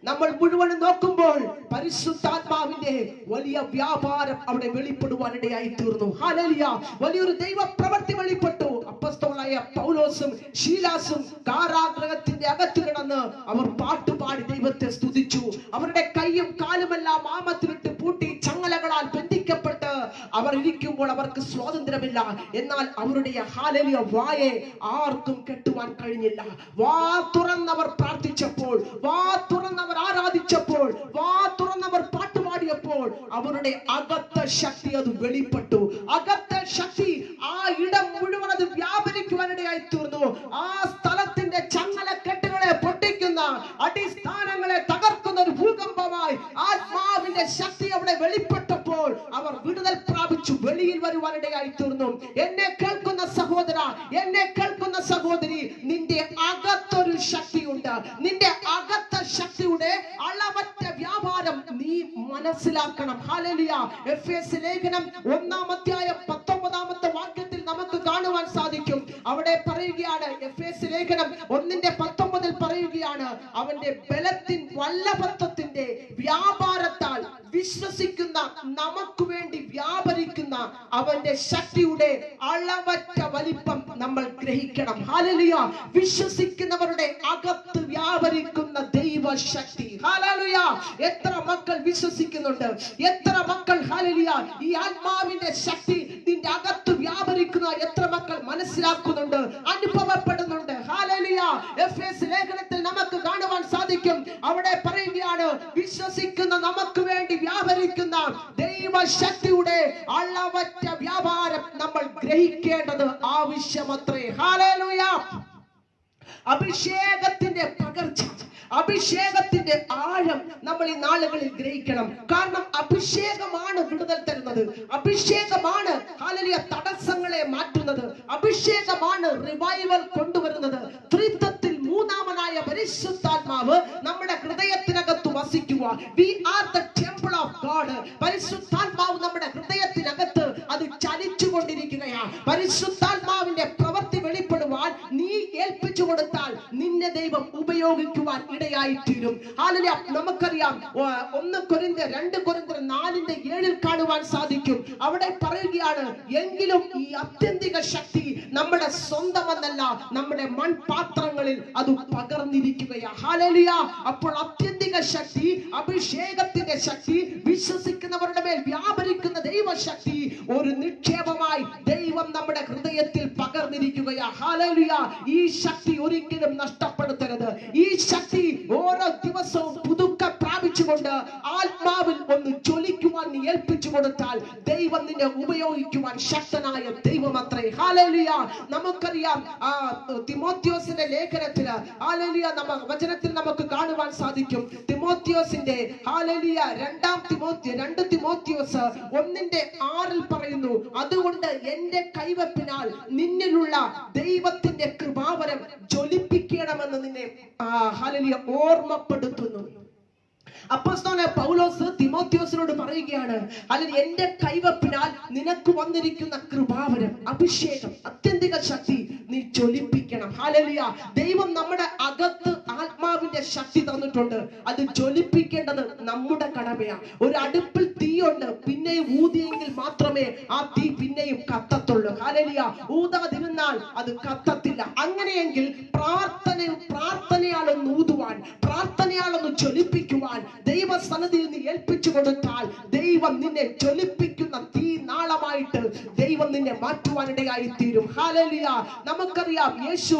നമ്മൾ മുഴുവൻ നോക്കുമ്പോൾ പരിശുദ്ധാത്മാവിന്റെ വലിയ വ്യാപാരം അവിടെ വെളിപ്പെടുവാനിടയായി തീർന്നു. ഹല്ലേലൂയ. വലിയൊരു ദൈവ പ്രവൃത്തി വെളിപ്പെട്ടു. അപ്പോസ്തലനായ പൗലോസും ശീലാസും കാരാഗൃഹത്തിന്റെ അകത്ത് കിടന്ന് അവർ പാട്ടുപാടി ദൈവത്തെ സ്തുതിച്ചു. അവരുടെ കൈയും കാലുമെല്ലാം ആമത്തിലിട്ട് പൂട്ടി ചങ്ങലകളാൽ ബന്ധിക്കപ്പെട്ട് അവർ ഇരിക്കുമ്പോൾ അവർക്ക് സ്വാതന്ത്ര്യമില്ല. എന്നാൽ അവരുടെ ഹല്ലേലൂയ വായെ ആർക്കും കെട്ടുവാൻ കഴിഞ്ഞില്ല. വാ തുറന്നവർ പ്രാർത്ഥിച്ചപ്പോൾ, വാ തുറന്നവർ ആരാധിച്ചപ്പോൾ, വാ തുറന്നവർ പാട്ടുപാടിയപ്പോൾ അവരുടെ അകത്ത ശക്തി അത് വെളിപ്പെട്ടു. അകത്ത ശക്തി ആ ഇടം മുഴുവൻ അത് വ്യാപരിക്കുവാനിടയായി തീർന്നു. ആ സ്ഥലത്തിന്റെ ചങ്ങലക്കെട്ടുകളെ പൊട്ടിക്കുന്ന, അടിസ്ഥാനങ്ങളെ തകർക്കുന്ന ഒരു ഭൂകമ്പമായി ആത്മാവിന്റെ ശക്തി അവിടെ വെളിപ്പെട്ടപ്പോൾ അവർ വിടുതൽ പ്രാപിച്ചു വെളിയിൽ വരുവാനിടയായി തീർന്നു. എന്നെ കേൾക്കുന്ന സഹോദര, എന്നെ കേൾക്കുന്ന സഹോദരി, നിന്റെ അകത്തൊരു ശക്തിയുണ്ട്. നിന്റെ അകത്ത ശക്തിയുടെ അളവറ്റ വ്യാപാരം നീ മനസ്സിലാക്കണം. ഹല്ലേലൂയ. എഫേസ്യ ലേഖനം 1-ാം അധ്യായം 19-ാമത്തെ വാക്യത്തിൽ നമുക്ക് കാണുവാൻ സാധിക്കും. അവിടെ പറയുകയാണ്, എഫേസ്യ ലേഖനം 1:19 പറയുകയാണ്, അവന്റെ ബലത്തിൻ വല്ലഭത്വത്തിന്റെ വ്യാപാരത്താൽ വിശ്വസിക്കുന്ന നമുക്ക് വേണ്ടി വ്യാപരിക്കുന്ന അവന്റെ ശക്തിയുടെ അളവറ്റ വലിപ്പം നമ്മൾ ഗ്രഹിക്കണം. ഹല്ലേലൂയ. വിശ്വസിക്കുന്നവരുടെ അകത്ത് വ്യാപരിക്കുന്ന ദൈവശക്തി. ഹല്ലേലൂയ. എത്ര മക്കൾ വിശ്വസിക്കുന്നുണ്ട്? എത്ര മക്കൾ ഹല്ലേലൂയ ഈ ആത്മാവിന്റെ ശക്തി നിന്റെ അകത്ത് വ്യാപരിക്കുന്ന എത്ര മക്കൾ മനസ്സിലാക്കുന്നുണ്ട്, അനുഭവപ്പെടുന്നുണ്ട്? ഹല്ലേലൂയ. എഫേസ്യ ലേഖനത്തിൽ നമുക്ക് കാണുവാൻ സാധിക്കും. അവിടെ പറയുകയാണ്, വിശ്വസിക്കുന്ന നമുക്ക് വേണ്ടി വ്യാപരിക്കുന്ന ദൈവശക്തിയുടെ അളവറ്റ വ്യാപാരം നമ്മൾ ഗ്രഹിക്കേണ്ടത് ആവശ്യമത്രേ. ഹല്ലേലൂയ. അഭിഷേകത്തിന്റെ പകർച്ച, അഭിഷേകത്തിന്റെ ആഴം നമ്മൾ ഈ നാളുകളിൽ ഗ്രഹിക്കണം. കാരണം അഭിഷേകമാണ് വിടുതൽ തരുന്നത്. അഭിഷേകമാണ് ഹല്ലേലൂയ തടസ്സങ്ങളെ മാറ്റുന്നത്. അഭിഷേകമാണ് റിവൈവൽ കൊണ്ടുവരുന്നത്. ത്രിത്വത്തിൽ മൂന്നാമനായ പരിശുദ്ധാത്മാവ് നമ്മുടെ ഹൃദയത്തിനകത്ത് വസിക്കുക. We are the temple of God. പരിശുദ്ധാത്മാവ് നമ്മുടെ ഹൃദയത്തിനകത്ത് അത് ചലിച്ചുകൊണ്ടിരിക്കുകയാണ്. പരിശുദ്ധാത്മാവിന്റെ പ്രവൃത്തി വെളിപ്പെടുവാൻ നീ ഏൽപ്പിച്ചു കൊടുത്താൽ നിന്നെ ദൈവം ഉപയോഗിക്കുവാൻ ഇടയായിത്തീരും. ഹല്ലേലൂയ. നമുക്കറിയാം 1 കൊരിന്ത്യർ 2 കൊരിന്ത്യർ 4:7 കാണുവാൻ സാധിക്കും. അവിടെ പറയുകയാണ്, എങ്കിലും ഈ ആത്യന്തിക ശക്തി നമ്മുടെ സ്വന്തമെന്നല്ല, നമ്മുടെ മൺപാത്രങ്ങളിൽ അത് പകർന്നിരിക്കുകയാണ്. ഹല്ലേലൂയ. അപ്പോൾ ആത്യന്തിക ശക്തി, അഭിഷേകത്തിന്റെ ശക്തി, വിശ്വസിക്കുന്നവരുടെ മേൽ വ്യാപരിക്കുന്ന ദൈവശക്തി ഒരു നിക്ഷേപമായി ദൈവം നമ്മുടെ ഹൃദയത്തിൽ പകർന്നിരിക്കുകയാണ്. ഹല്ലേലൂയ. ഈ ശക്തി ഒരിക്കലും നഷ്ടപ്പെടുത്തരുത്. ഈ ശക്തി ഓരോ ദിവസവും പുതുക്കം പ്രാപിച്ചുകൊണ്ട് ആത്മാവിൽ ഒന്ന് ജ്വലിക്കുവാൻ നീ ഏൽപ്പിച്ചു കൊടുത്താൽ ദൈവം നിന്നെ ഉപയോഗിക്കുവാൻ ശക്തനായ ദൈവമത്രേ. ഹല്ലേലൂയ. നമുക്കറിയാം തിമോത്തിയോസിന്റെ ലേഖനത്തിൽ ഹല്ലേലൂയ വചനത്തിൽ നമുക്ക് കാണുവാൻ സാധിക്കും. തിമോത്തിയോസിന്റെ ഹല്ലേലൂയ 2 തിമോത്തിയോസ് 1:6 പറയുന്നു, അതുകൊണ്ട് എന്റെ കൈവപ്പിനാൽ നിന്നിലുള്ള ദൈവത്തിന്റെ കൃപാവരം ജ്വലിപ്പിക്കണമെന്ന് നിന്നെ ഹല്ലേലൂയ ഓർമ്മപ്പെടുത്തുന്നു. അപ്പോസ്തലനായ പൗലോസ് തിമോത്തിയോസിനോട് പറയുകയാണ്, അല്ലെങ്കിൽ എന്റെ കൈവപ്പിനാൽ നിനക്ക് വന്നിരിക്കുന്ന കൃപാവരം, അഭിഷേകം, ആത്യന്തിക ശക്തി നീ ജ്വലിപ്പിക്കണം. ഹല്ലേലൂയ. ദൈവം നമ്മുടെ അകത്ത് ആത്മാവിന്റെ ശക്തി തന്നിട്ടുണ്ട്. അത് ജ്വലിപ്പിക്കേണ്ടത് നമ്മുടെ കടമയാണ്. ഒരു അടുപ്പിൽ തീയുണ്ട്, പിന്നെയും ഊതിയെങ്കിൽ മാത്രമേ ആ തീ പിന്നെയും കത്തത്തുള്ളൂ. ഹല്ലേലൂയ. ഊതാതിരുന്നാൽ അത് കത്തത്തില്ല. അങ്ങനെയെങ്കിൽ പ്രാർത്ഥനയാലൊന്ന് ഊതുവാൻ, പ്രാർത്ഥനയാലൊന്ന് ജ്വലിപ്പിക്കുവാൻ ദൈവസന്നിധിയിൽ നീ ഏൽപ്പിച്ചു കൊടുത്താൽ ദൈവം നിന്നെ ജ്വലിപ്പിക്കുന്ന തീ നാളമായിട്ട് ദൈവം നിന്നെ മാറ്റുവാനിടയായി തീരും. ഹല്ലേലൂയ. നമുക്കറിയാം, യേശു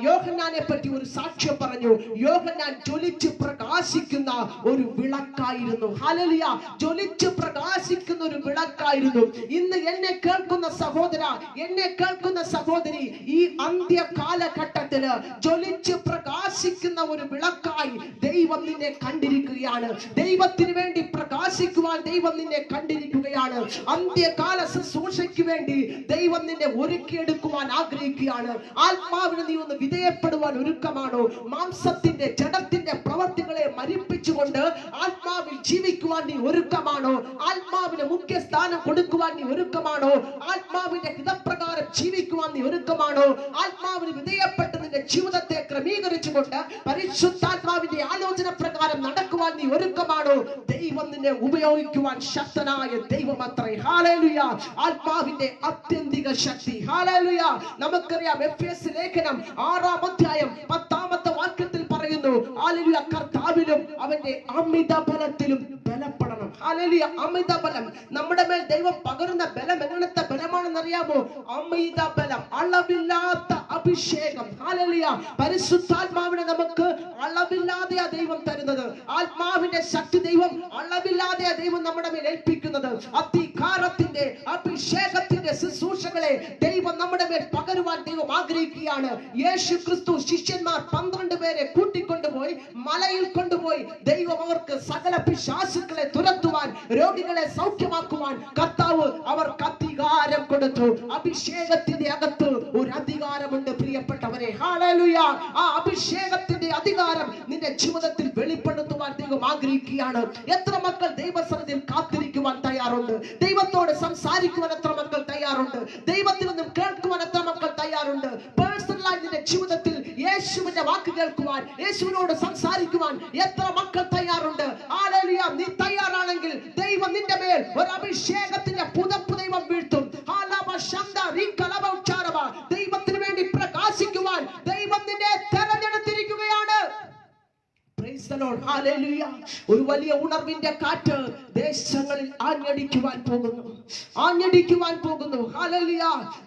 യോഹന്നാനെ പറ്റി ഒരു സാക്ഷ്യം പറഞ്ഞു. യോഹന്നാൻ ജ്വലിച്ച് പ്രകാശിക്കുന്ന ഒരു വിളക്കായിരുന്നു. ഹല്ലേലൂയ. ജ്വലിച്ച് പ്രകാശിക്കുന്ന ഒരു വിളക്കായിരുന്നു. ഇന്ന് എന്നെ കേൾക്കുന്ന സഹോദര, എന്നെ കേൾക്കുന്ന സഹോദരി, ഈ അന്ത്യ കാലഘട്ടത്തില് ജ്വലിച്ച് പ്രകാശിക്കുന്ന ഒരു വിളക്കായി ദൈവം നിന്നെ കണ്ടിരിക്കുകയാണ്. ദൈവത്തിന് വേണ്ടി പ്രകാശിക്കുവാൻ ദൈവം നിന്നെ കണ്ടിരിക്കുകയാണ്. അന്ത്യകാല ശുശ്രൂഷയ്ക്ക് വേണ്ടി ദൈവം നിന്നെ ഒരുക്കിയെടുക്കുവാൻ ആഗ്രഹിക്കുകയാണ്. ആത്മാവിന് നീ ഒന്ന് വിധേയപ്പെടുവാൻ ഒരുക്കമാണോ? മാംസത്തിന്റെ ജഡത്തിന്റെ പ്രവർത്തികളെ മരിപ്പിച്ചുകൊണ്ട് ആത്മാവിൽ ജീവിക്കുവാൻ നീ ഒരുക്കമാണോ? ആത്മാവിന് മുഖ്യ സ്ഥാനം കൊടുക്കുവാൻ നീ ഒരുക്കമാണോ? ആത്മാവിന്റെ ഹിതപ്രകാരം ജീവിക്കുവാൻ നീ ഒരുക്കമാണോ? ആത്മാവിന് വിധേയപ്പെട്ട് നിന്റെ നിന്റെ ജീവിതത്തെ ക്രമീകരിച്ചുകൊണ്ട് പരിശുദ്ധാത്മാവിന്റെ ആലോചന പ്രകാരം നടക്കുവാൻ നീ ഒരുക്കമാണോ? ദൈവം നിന്നെ ഉപയോഗിക്കുവാൻ ശക്തനായ ദൈവമത്രേ. ഹല്ലേലൂയ. ആത്മാവിന്റെ ആത്യന്തിക ശക്തി. ഹല്ലേലൂയ. നമുക്കറിയാം എഫേസ്യ ലേഖനം 6-ാം അധ്യായം 10-ാമത്തെ വാക്യത്തിൽ പറയുന്നു, ഹല്ലേലൂയ, കർത്താവിലും അവന്റെ അമിത ബലത്തിലും ബലപ്പെടണം. ഹല്ലേലൂയ. അമിത ബലം. നമ്മുടെ മേൽ ദൈവം പകരുന്ന ബലം എങ്ങനത്തെ ബലമാണെന്ന് അറിയാമോ? അമിത ബലം, അളവില്ലാത്ത അഭിഷേകം. ഹല്ലേലൂയ. പരിശുദ്ധാത്മാവിനെ നമുക്ക് അളവില്ലാതെയാ ദൈവം തരുന്നത്. ആത്മാവിന്റെ ശക്തി ദൈവം അളവില്ലാതെയാ ദൈവം നമ്മുടെ മേൽ ഏൽപ്പിക്കുന്നത്. അധികാരത്തിന്റെ അഭിഷേകത്തിന്റെ ശുശ്രൂഷകളെ ദൈവം നമ്മുടെ മേൽ പകരുവാൻ ദൈവം ആഗ്രഹിക്കുകയാണ്. യേശു ക്രിസ്തു ശിഷ്യന്മാർ 12 പേരെ കൂട്ടിക്കൊണ്ടുപോയി മലയിൽ കൊണ്ടുപോയി ദൈവം അവർക്ക് സകല പിശാചുക്കളെ തുരത്തുവാൻ, രോഗികളെ സൗഖ്യമാക്കുവാൻ കർത്താവ് അവർക്ക് അധികാരം കൊടുത്തു. അഭിഷേകത്തിന്റെ അകത്ത് ഒരു അധികാരമുണ്ട് പ്രിയപ്പെട്ടവരെ. ഹല്ലേലൂയ. ആ അഭിഷേകത്തിന്റെ അധികാരം നിന്റെ ജീവിതത്തിൽ വെളിപ്പെടുത്തുവാൻ ദൈവം ആഗ്രഹിക്കുകയാണ്. എത്ര മക്കൾ ദൈവസന്നിധിയിൽ കാത്തിരിക്കുവാൻ തയ്യാറുണ്ട്? ദൈവത്തോട് സംസാരിക്കുവാൻ എത്ര മക്കൾ തയ്യാറുണ്ട്? ദൈവത്തിൽ നിന്നും കേൾക്കുവാൻ എത്ര മക്കൾ തയ്യാറുണ്ട്? പേഴ്സണലായി നിന്റെ ജീവിതത്തിൽ യേശുവിന്റെ വാക്ക് കേൾക്കുവാൻ, യേശുവിനോട് സംസാരിക്കുവാൻ എത്ര മക്കൾ തയ്യാറുണ്ട്? ഹല്ലേലൂയ. നീ തയ്യാറാണെങ്കിൽ ദൈവം നിന്റെ മേൽ ഒരു അഭിഷേകത്തിന്റെ പുതപ്പ് ദൈവം വീഴ്ത്തും. ദൈവത്തിന് വേണ്ടി പ്രകാശിക്കുവാൻ ദൈവം നിന്നെ തെരഞ്ഞെടുത്തിരിക്കുകയാണ്. ഒരു വലിയ ഉണർവിന്റെ കാറ്റ് ദേശങ്ങളിൽ ആഞ്ഞടിക്കുവാൻ പോകുന്നു. ഹല്ലേലൂയ.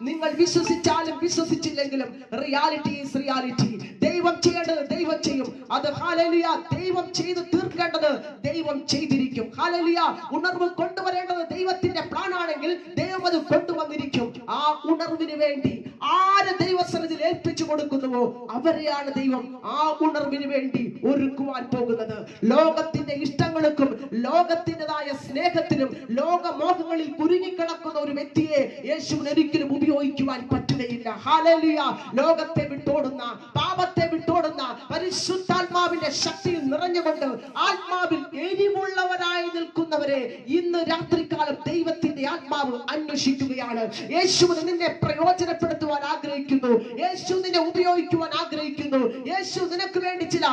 നിങ്ങൾ വിശ്വസിച്ചാലും വിശ്വസിച്ചില്ലെങ്കിലും റിയാലിറ്റി ഈസ് റിയാലിറ്റി. ദൈവം ചെയ്യേണ്ടത് ദൈവം ചെയ്യും. അത് ഹല്ലേലൂയ ദൈവം ചെയ്ത് തീർക്കേണ്ടത് ദൈവം ചെയ്തിരിക്കും. ഹല്ലേലൂയ. ഉണർവ് കൊണ്ടുവരേണ്ടത് ദൈവത്തിന്റെ പ്ലാനാണെങ്കിൽ ദൈവം അത് കൊണ്ടുവന്നിരിക്കും. ആ ഉണർവിന് വേണ്ടി ആര് ദൈവസന്നിധിയിൽ ഏൽപ്പിച്ചു കൊടുക്കുന്നുവോ അവരെയാണ് ദൈവം ആ ഉണർവിന് വേണ്ടി ഒരുക്കുവാൻ പോകുന്നത്. ലോകത്തിന്റെ ഇഷ്ടങ്ങൾക്കും ലോകത്തിൻ്റെതായ സ്നേഹത്തിനും ലോകമോഹങ്ങളിൽ കുരുങ്ങിക്കിടക്കുന്ന ഒരു വ്യക്തിയെ യേശുവിന് ഒരിക്കലും ഉപയോഗിക്കുവാൻ പറ്റുകയില്ല. ഹല്ലേലൂയ. ലോകത്തെ വിട്ടോടുന്ന, പാപത്തെ വിട്ടോടുന്ന, പരിശുദ്ധാത്മാവിന്റെ ശക്തിയിൽ നിറഞ്ഞുകൊണ്ട് ആത്മാവിൽ എരിവുള്ളവരായി നിൽക്കുന്നവരെ ഇന്ന് രാത്രികാലം ദൈവത്തിന്റെ ആത്മാവ് അന്വേഷിക്കുകയാണ്. യേശുവിന് നിന്നെ പ്രയോജനപ്പെടുത്തുവാൻ ആഗ്രഹിക്കുന്നു. യേശു നിന്നെ ഉപയോഗിക്കുവാൻ ആഗ്രഹിക്കുന്നു. യേശു നിനക്ക് വേണ്ടി ചില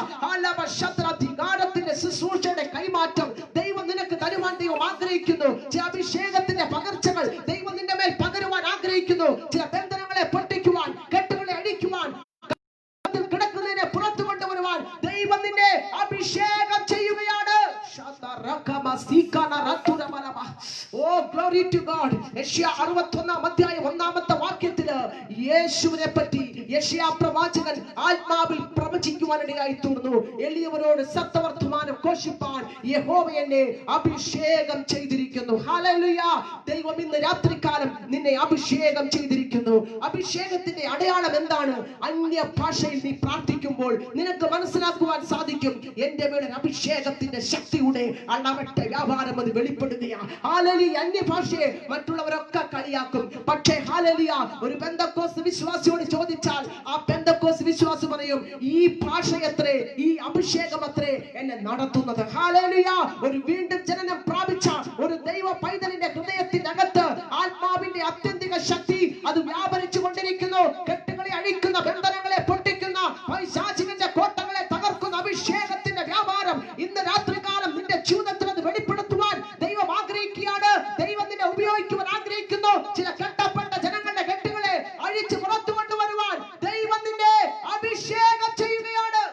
അധികാരത്തിന്റെ ശുശ്രൂഷയുടെ കൈമാറ്റം ദൈവം നിനക്ക് തരുവാൻ ദൈവം ആഗ്രഹിക്കുന്നു. ചില അഭിഷേകത്തിന്റെ പകർച്ചകൾ ദൈവം നിന്റെ മേൽ പകരുവാൻ ആഗ്രഹിക്കുന്നു. ചില ബന്ധനങ്ങളെ പൊട്ടിക്കുവാൻ, കെട്ടുകളെ അഴിക്കുവാൻ, കിടക്കുന്നതിനെ പുറത്തു കൊണ്ടുവരുവാൻ ദൈവം നിന്നെ അഭിഷേകം ചെയ്യുകയാണ്. Oh, glory to God. യെശയ്യാ 61-ാം അധ്യായം 1-ാമത്തെ വാക്യത്തിൽ യേശുവിനെ പറ്റി യെശയ്യാ പ്രവാചകൻ ആത്മാവിൽ പ്രവചിക്കുവാനിടയായി തീർന്നു. എളിയവരോട് സത്യവർത്തമാനം ഘോഷിപ്പാൻ യഹോവ എന്നെ അഭിഷേകം ചെയ്തിരിക്കുന്നു. ഹല്ലേലൂയ. ദൈവം ഇന്ന് രാത്രികാലം നിന്നെ അഭിഷേകം ചെയ്തിരിക്കുന്നു. അഭിഷേകത്തിന്റെ അടയാളം എന്താണ്? അന്യ ഭാഷയിൽ നീ പ്രാർത്ഥിക്കുമ്പോൾ നിനക്ക് മനസ്സിലാക്കുവാൻ സാധിക്കും എന്റെ മേൽ അഭിഷേകത്തിന്റെ ശക്തിയുടെ അളവറ്റ വ്യാപാരം അത് വെളിപ്പെടുകയാണ്. ഹല്ലേലൂയ. അന്യഭാഷയെ മറ്റുള്ളവരൊക്കെ കളിയാക്കും. പക്ഷേ ഹല്ലേലൂയ ഒരു പെന്തക്കോസ്ത് വിശ്വാസിയോട് ചോദിച്ചാൽ ആ പെന്തക്കോസ്ത് വിശ്വാസി പറയും, ഈ ഭാഷ എത്രേ, ഈ അഭിഷേകം എത്രേ എന്നെ നടത്തുന്നത്. ഹല്ലേലൂയ. ഒരു വീണ്ടും ജനനം പ്രാപിച്ച ഒരു ദൈവ പൈതലിന്റെ ഹൃദയത്തിന്റെ അകത്ത് ആത്മാവിന്റെ ആത്യന്തിക ശക്തി അത് വ്യാപരിച്ചു കൊണ്ടിരിക്കുന്നു. കെട്ടുകളെ അഴിക്കുന്ന, ബന്ധനങ്ങളെ പൊട്ടിക്കുന്ന, പൈശാചികന്റെ കോട്ടകളെ തകർക്കുന്ന അഭിഷേകത്തിന്റെ വ്യാപാരം ഇന്ന് രാത്രികാലം നിന്റെ ജീവിതത്തിൽ അത് വെളിപ്പെടുത്തുവാൻ ദൈവം ആഗ്രഹിക്കുകയാണ്. ദൈവം നിന്നെ ഉപയോഗിക്കുവാൻ ആഗ്രഹിക്കുന്നു. ചില കെട്ടപ്പെട്ട ജനങ്ങളുടെ കെട്ടുകളെ അഴിച്ച് പുറത്തു കൊണ്ടുവരുവാൻ ദൈവം നിന്നെ അഭിഷേകം ചെയ്യുകയാണ്.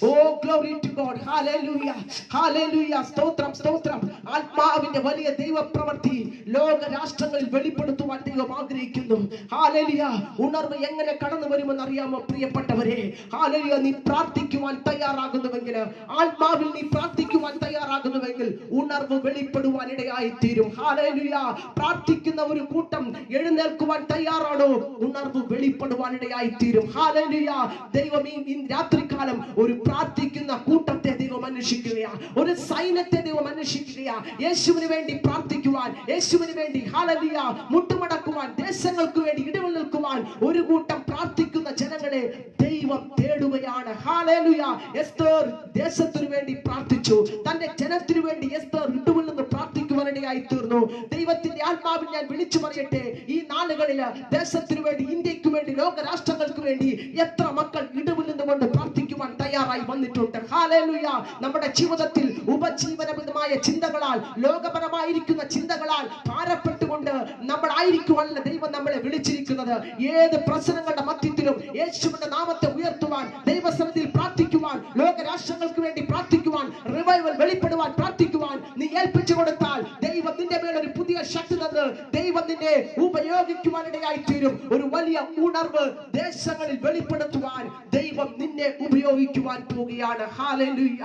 Oh, glory to God. Hallelujah. Hallelujah. സ്തോത്രം, സ്തോത്രം. ആത്മാവിന്റെ വലിയ ദൈവപ്രവൃത്തി ലോക രാഷ്ട്രങ്ങളിൽ വെളിപ്പെടുത്തുവാൻ ദൈവം ആഗ്രഹിക്കുന്നു. ഹല്ലേലൂയ. ഉണർവ് എങ്ങനെ കടന്നു വരുമെന്ന് അറിയാമോ പ്രിയപ്പെട്ടവരെ? ഹല്ലേലൂയ. നീ പ്രാർത്ഥിക്കുവാൻ തയ്യാറാകുന്നുവെങ്കിൽ, ആത്മാവിൽ നീ പ്രാർത്ഥിക്കുവാൻ തയ്യാറാകുന്നുവെങ്കിൽ ഉണർവ് വെളിപ്പെടുവാൻ ഇടയായി തീരും. ഹല്ലേലൂയ. പ്രാർത്ഥിക്കുന്ന ഒരു കൂട്ടം എഴുന്നേൽക്കുവാൻ തയ്യാറാണോ? ഉണർവ് വെളിപ്പെടുവാൻ ഇടയായി തീരും. ഹല്ലേലൂയ. ദൈവം ഈ രാത്രികാലം ഒരു പ്രാർത്ഥിക്കുന്ന കൂട്ടത്തെ ദൈവം അന്വേഷിക്കുകയാണ്. ഒരു സൈന്യത്തെ ദൈവം അന്വേഷിക്കുകയാണ്. യേശുവിന് വേണ്ടി പ്രാർത്ഥിക്കുവാൻ, യേശുവിന് വേണ്ടി ഹല്ലേലൂയ മുട്ടുമടക്കുവാൻ, ദേശങ്ങൾക്ക് വേണ്ടി ഇടവിൽ നിൽക്കുവാൻ ഒരു കൂട്ടം പ്രാർത്ഥിക്കുന്ന ജനങ്ങളെ ദൈവം തേടുകയാണ്. ഹല്ലേലൂയ. എസ്തർ ദേശത്തിനു വേണ്ടി പ്രാർത്ഥിച്ചു. തന്റെ ജനത്തിനു വേണ്ടി എസ്തർ ഇടവിൽ നിന്ന് പ്രാർത്ഥിക്കുവാനിടയായി ഇടയായി തീർന്നു. ദൈവത്തിന്റെ ആത്മാവിൽ ഞാൻ വിളിച്ചു പറയട്ടെ, ഈ നാളുകളിൽ ദേശത്തിനു വേണ്ടി, ഇന്ത്യക്ക് വേണ്ടി, ലോകരാഷ്ട്രങ്ങൾക്ക് വേണ്ടി എത്ര മക്കൾ ഇടവിൽ നിന്നുകൊണ്ട് പ്രാർത്ഥിക്കുവാൻ തയ്യാറായി വന്നിട്ടുണ്ട്. ഹല്ലേലൂയ. നമ്മുടെ ജീവിതത്തിൽ ഉപജീവനപരമായ ചിന്തകളാൽ, ലോകപരമായിരിക്കുന്ന ചിന്തകളാൽ ഭാരപ്പെട്ടുകൊണ്ട് നമ്മളായിരിക്കുവാനല്ല ദൈവം നമ്മളെ വിളിച്ചിരിക്കുന്നത്. ഏത് പ്രശ്നങ്ങളുടെ മധ്യത്തിലും യേശുവിന്റെ നാമത്തെ ഉയർത്തുവാൻ, ദൈവസന്നിധിയിൽ പ്രാർത്ഥിക്കുവാൻ, ലോകരാഷ്ട്രങ്ങൾക്ക് വേണ്ടി പ്രാർത്ഥിക്കുവാൻ, റിവൈവൽ വെളിപ്പെടുവാൻ പ്രാർത്ഥിക്കുവാൻ നീ ഏൽപ്പിച്ചു കൊടുത്താൽ ദൈവം നിന്റെ മേൽ ഒരു പുതിയ ശക്തി തന്ന് ദൈവം നിന്നെ ഉപയോഗിക്കുവാനിടയായി തീരും. ഒരു വലിയ ഉണർവ് ദേശങ്ങളിൽ വെളിപ്പെടുത്തുവാൻ ദൈവം നിന്നെ ഉപയോഗിക്കുവാൻ പോവുകയാണ്. Hallelujah,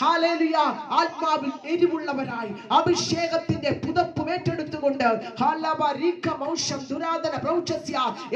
hallelujah. ആത്മാവിൽ എരിവുള്ളവരായി അഭിഷേകത്തിന്റെ പുതപ്പ് ഏറ്റെടുത്തുകൊണ്ട്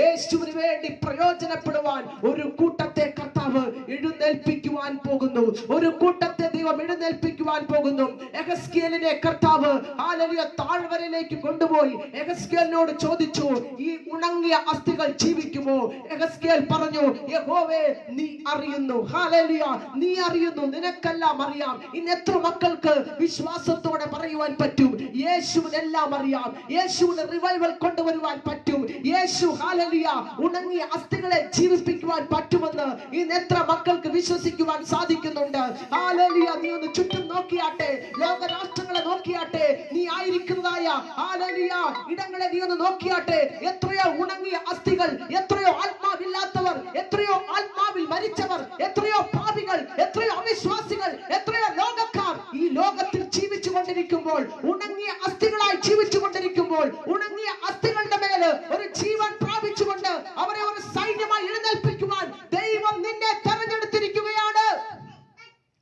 യേശുവിന് വേണ്ടി പ്രയോജനപ്പെടുവാൻ ഒരു കൂട്ടത്തെ കർത്താവ് എഴുന്നേൽപ്പിക്കുവാൻ പോകുന്നു. ഒരു കൂട്ടത്തെ ദൈവം എഴുന്നേൽപ്പിക്കുവാൻ പോകുന്നു. എഹെസ്കേലിനെ കർത്താവ് ഹല്ലേലൂയ താഴ്വരയിലേക്ക് കൊണ്ടുപോയി എഹെസ്കേലിനോട് ചോദിച്ചു, ഈ ഉണങ്ങിയ അസ്ഥികൾ ജീവിക്കുമോ? എഹെസ്കേൽ പറഞ്ഞു, യഹോവേ നീ അറിയുന്നു. ഹല്ലേലൂയ, നീ അറിയുന്നു, നിനക്കെല്ലാം അറിയാം. ഇന്ന് എത്ര മക്കൾക്ക് വിശ്വാസത്തോടെ പറയുവാൻ പറ്റും, യേശുവിനെല്ലാം അറിയാം, യേശുവിന് റിവൈവൽ കൊണ്ടുവരുവാൻ പറ്റും, യേശു ഹല്ലേലൂയ ഉണങ്ങിയ അസ്ഥികളെ ജീവിപ്പിക്കുവാൻ പറ്റുമെന്ന് ഇന്ന് എത്ര മക്കൾക്ക് വിശ്വസിക്കുവാൻ സാധിക്കുന്നുണ്ട്? ഹല്ലേലൂയ. നീ ഒന്ന് ചുറ്റും നോക്കിയാട്ടെ, ലോകരാഷ്ട്രങ്ങളെ നോക്കിയാട്ടെ, നീ ആയിരിക്കുന്നതായ ഹല്ലേലൂയ ഇടങ്ങളെ നീ ഒന്ന് നോക്കിയാട്ടെ. എത്രയോ ഉണങ്ങിയ അസ്ഥികൾ, എത്രയോ ആത്മാവില്ലാത്തവർ, എത്രയോ ആത്മാവിൽ മരിച്ചവർ, എത്രയോ പാപികൾ, എത്രയോ അവിശ്വാസികൾ, എത്രയോ ലോകക്കാർ ഈ ലോകത്തിൽ ജീവിച്ചു കൊണ്ടിരിക്കുമ്പോൾ, ഉണങ്ങിയ അസ്ഥികളായി ജീവിച്ചു കൊണ്ടിരിക്കുമ്പോൾ, ഉണങ്ങിയ അസ്ഥികളുടെ മേല് ഒരു ജീവൻ പ്രാപിച്ചുകൊണ്ട് അവരെ ഒരു സൈന്യമായി എഴുന്നേൽപ്പിക്കുവാൻ ദൈവം നിന്നെ തെരഞ്ഞെടുത്തിരിക്കുകയാണ്.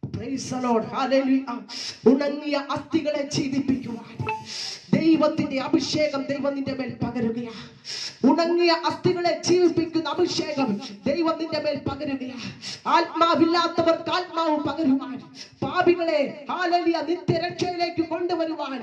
Praise the Lord. Hallelujah. ഉണങ്ങിയ അസ്ഥികളെ ജീവിപ്പിക്കുവാൻ ദൈവത്തിന്റെ അഭിഷേകം ദൈവം നിന്റെ മേൽ പകരുകയാണ്. ഉണങ്ങിയ അസ്ഥികളെ ജീവിപ്പിക്കുന്ന അഭിഷേകം ദൈവം നിന്റെ മേൽ പകരുകയാണ്. ആത്മാവില്ലാത്തവർക്ക് ആത്മാവ് പകരുവാൻ, പാപികളെ ഹല്ലേലൂയ നിത്യരക്ഷയിലേക്ക് കൊണ്ടുവരുവാൻ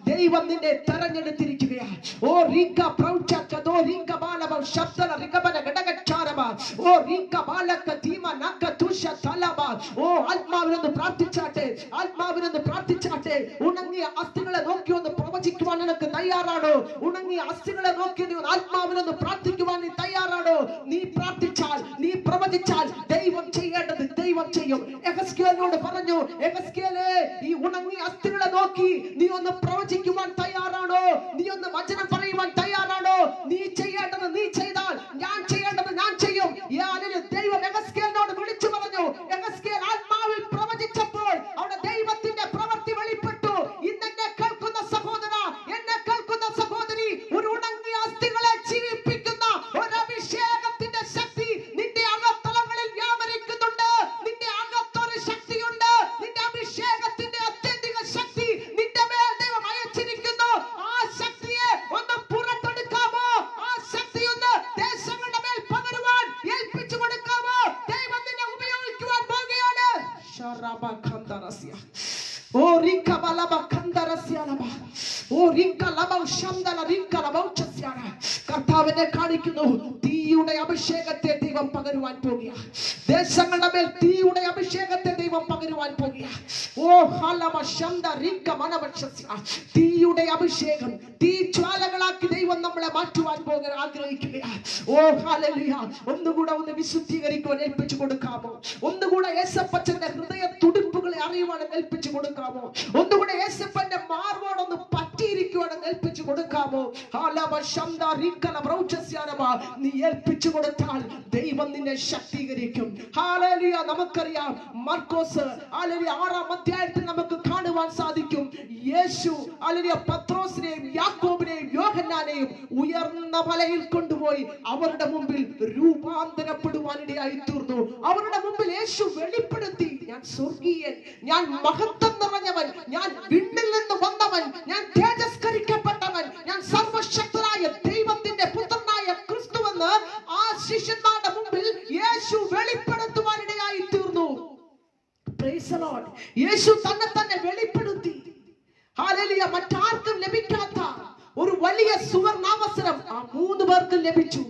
ദൈവം നിന്നെ തെരഞ്ഞെടുത്തിരിക്കുകയാണ്. ഓ റീക പ്രൗചകദോ റീക ബാലബ ശബ്ദല റികബന ഗടഗച്ചാരബ ഓ റീക ബാലക തീമ നക തുഷ തലബ. ഓ ആത്മാവിനൊന്ന് പ്രാർത്ഥിച്ചാട്ടെ, ആത്മാവിനൊന്ന് പ്രാർത്ഥിച്ചാട്ടെ. ഉണങ്ങിയ അസ്ഥികളെ നോക്കി ഒന്ന് പ്രവചിക്കുവാൻ നിനക്ക് തയ്യാറാണോ? ഉണങ്ങിയ അസ്ഥികളെ നോക്കി നീ ആത്മാവിനൊന്ന് പ്രാർത്ഥിക്കുവാൻ നീ തയ്യാറാണോ? നീ പ്രാർത്ഥിച്ചാൽ, നീ പ്രവചിച്ചാൽ ദൈവം ചെയ്യേണ്ടത് ദൈവം ചെയ്യും. എഹെസ്കേലിനോട് പറഞ്ഞു, എഹെസ്കേലേ ഈ ഉണങ്ങിയ അസ്ഥികളെ നോക്കി നീ ഒന്ന് പ്രവചിക്കുവാൻ തയ്യാറാണോ? നീ ഒന്ന് വചനം പറയുവാൻ തയ്യാറാണോ? നീ ചെയ്യേണ്ടത് നീ ചെയ്താൽ ഞാൻ ചെയ്യേണ്ടത് ഞാൻ ചെയ്യും. ദൈവം എഹെസ്കേലിനോട് വിളിച്ചു പറഞ്ഞു. എഹെസ്കേൽ ആത്മാവിൽ പ്രവചിച്ചപ്പോൾ അവിടെ ദൈവത്തിന്റെ പ്രവൃത്തി വെളിപ്പെട്ടു. ഇന്നെന്നെ കേൾക്കുന്ന സഹോദര, എന്നെ കേൾക്കുന്ന സഹോദരി, ഒരു ഉണങ്ങിയ അസ്ഥികളെ ജീവിപ്പിക്കുന്ന ഒരു അഭിഷേകത്തിന്റെ ശക്തി നിന്റെ അകത്തളങ്ങളിൽ വ്യാപരിക്കുന്നുണ്ട്. നിന്റെ അകത്തൊരു ശക്തിയുണ്ട്. നിന്റെ അഭിഷേകത്തിന്റെ അത്യന്തിക ശക്തി നിന്റെ മേൽ ദൈവം അയച്ചിരിക്കുന്നു. ആ ശക്തിയെ ഒന്ന് പുറത്തെടുക്കാമോ? ആ ശക്തി ഒന്ന് ദേശങ്ങളുടെ മേൽ പകരുവാൻ ഏൽപ്പിച്ചു കൊടുക്കാമോ? ദൈവം നിന്നെ ഉപയോഗിക്കുവാൻ പോകുകയാണ്. ഓ റിക ബലബ ഖന്ദറസ്യാലബ ഓ റിക ലബ ശംദല റിക ലബൗചസ്യാന. കർത്താവിനെ കാണിക്കുന്നു. തീയുടെ അഭിഷേകത്തെ ദൈവം പകരുവാൻ പോകുകയാണ്. ദേശങ്ങളുടെ മേൽ തീയുടെ അഭിഷേകത്തെ ദൈവം പകരുവാൻ പോകുകയാണ്. ഓ ഹലബ ശംദ റിക മനവശസ്യ. തീയുടെ അഭിഷേകം, തീ ജ്വാലകളാക്കി ദൈവം നമ്മളെ മാറ്റുവാൻ പോകാൻ ആഗ്രഹിക്കുകയാണ്. ഓ ഹല്ലേലൂയ. ഒന്നുകൂടെ ഒന്ന് വിശുദ്ധീകരിക്കുവാൻ ഏൽപ്പിച്ചു കൊടുക്കാമോ? ഒന്നുകൂടെ യേശപ്പച്ചന്റെ ഹൃദയ തുടിപ്പുകളെ അറിയുവാൻ ഏൽപ്പിച്ചു കൊടുക്കാമോ? ഒന്നുകൂടെ യേശപ്പന്റെ മാർവോടൊന്ന് പറ്റിയിരിക്കുവാൻ ഏൽപ്പിച്ചു കൊടുക്കാമോ? നീ ഏൽപ്പിച്ചു കൊടുത്താൽ ദൈവം നിന്നെ ശക്തീകരിക്കും. ഹല്ലേലൂയ. നമുക്കറിയാം മർക്കോസ് ഹല്ലേലൂയ 6-ാം അധ്യായത്തിൽ നമുക്ക് കാണുവാൻ സാധിക്കും. യേശു ഹല്ലേലൂയ പത്രോസിനെയും യാക്കോബിനെയും യോഹന്നാനെയും ഉയർന്ന മലയിൽ കൊണ്ടുപോയി അവരുടെ മുമ്പിൽ രൂപാന്തരപ്പെടുവാനിടയായി തീർന്നു. അവരുടെ മുമ്പിൽ യേശു വെളിപ്പെടുത്തി, ഞാൻ സ്വർഗീയൻ, ഞാൻ മഹത്വം നിറഞ്ഞവൻ, ഞാൻ വിണ്ണിൽ നിന്ന് വന്നവൻ, ഞാൻ തേജസ്കരിക്കപ്പെട്ടവൻ, ഞാൻ സർവശക്തനായ ദൈവത്തിന്റെ പുത്രനായ ക്രിസ്തുവെന്ന് ആ ശിഷ്യന്മാരുടെ മുമ്പിൽ യേശു വെളിപ്പെടുത്തുവാനിടയായി തീർന്നു. Praise the Lord. യേശു തന്നെ വെളിപ്പെടുത്തി. ഹല്ലേലൂയ. മറ്റാർക്കും ലഭിക്കാത്ത ഒരു വലിയ സുവർണാവസരം ആ 3 പേർക്ക് ലഭിച്ചു.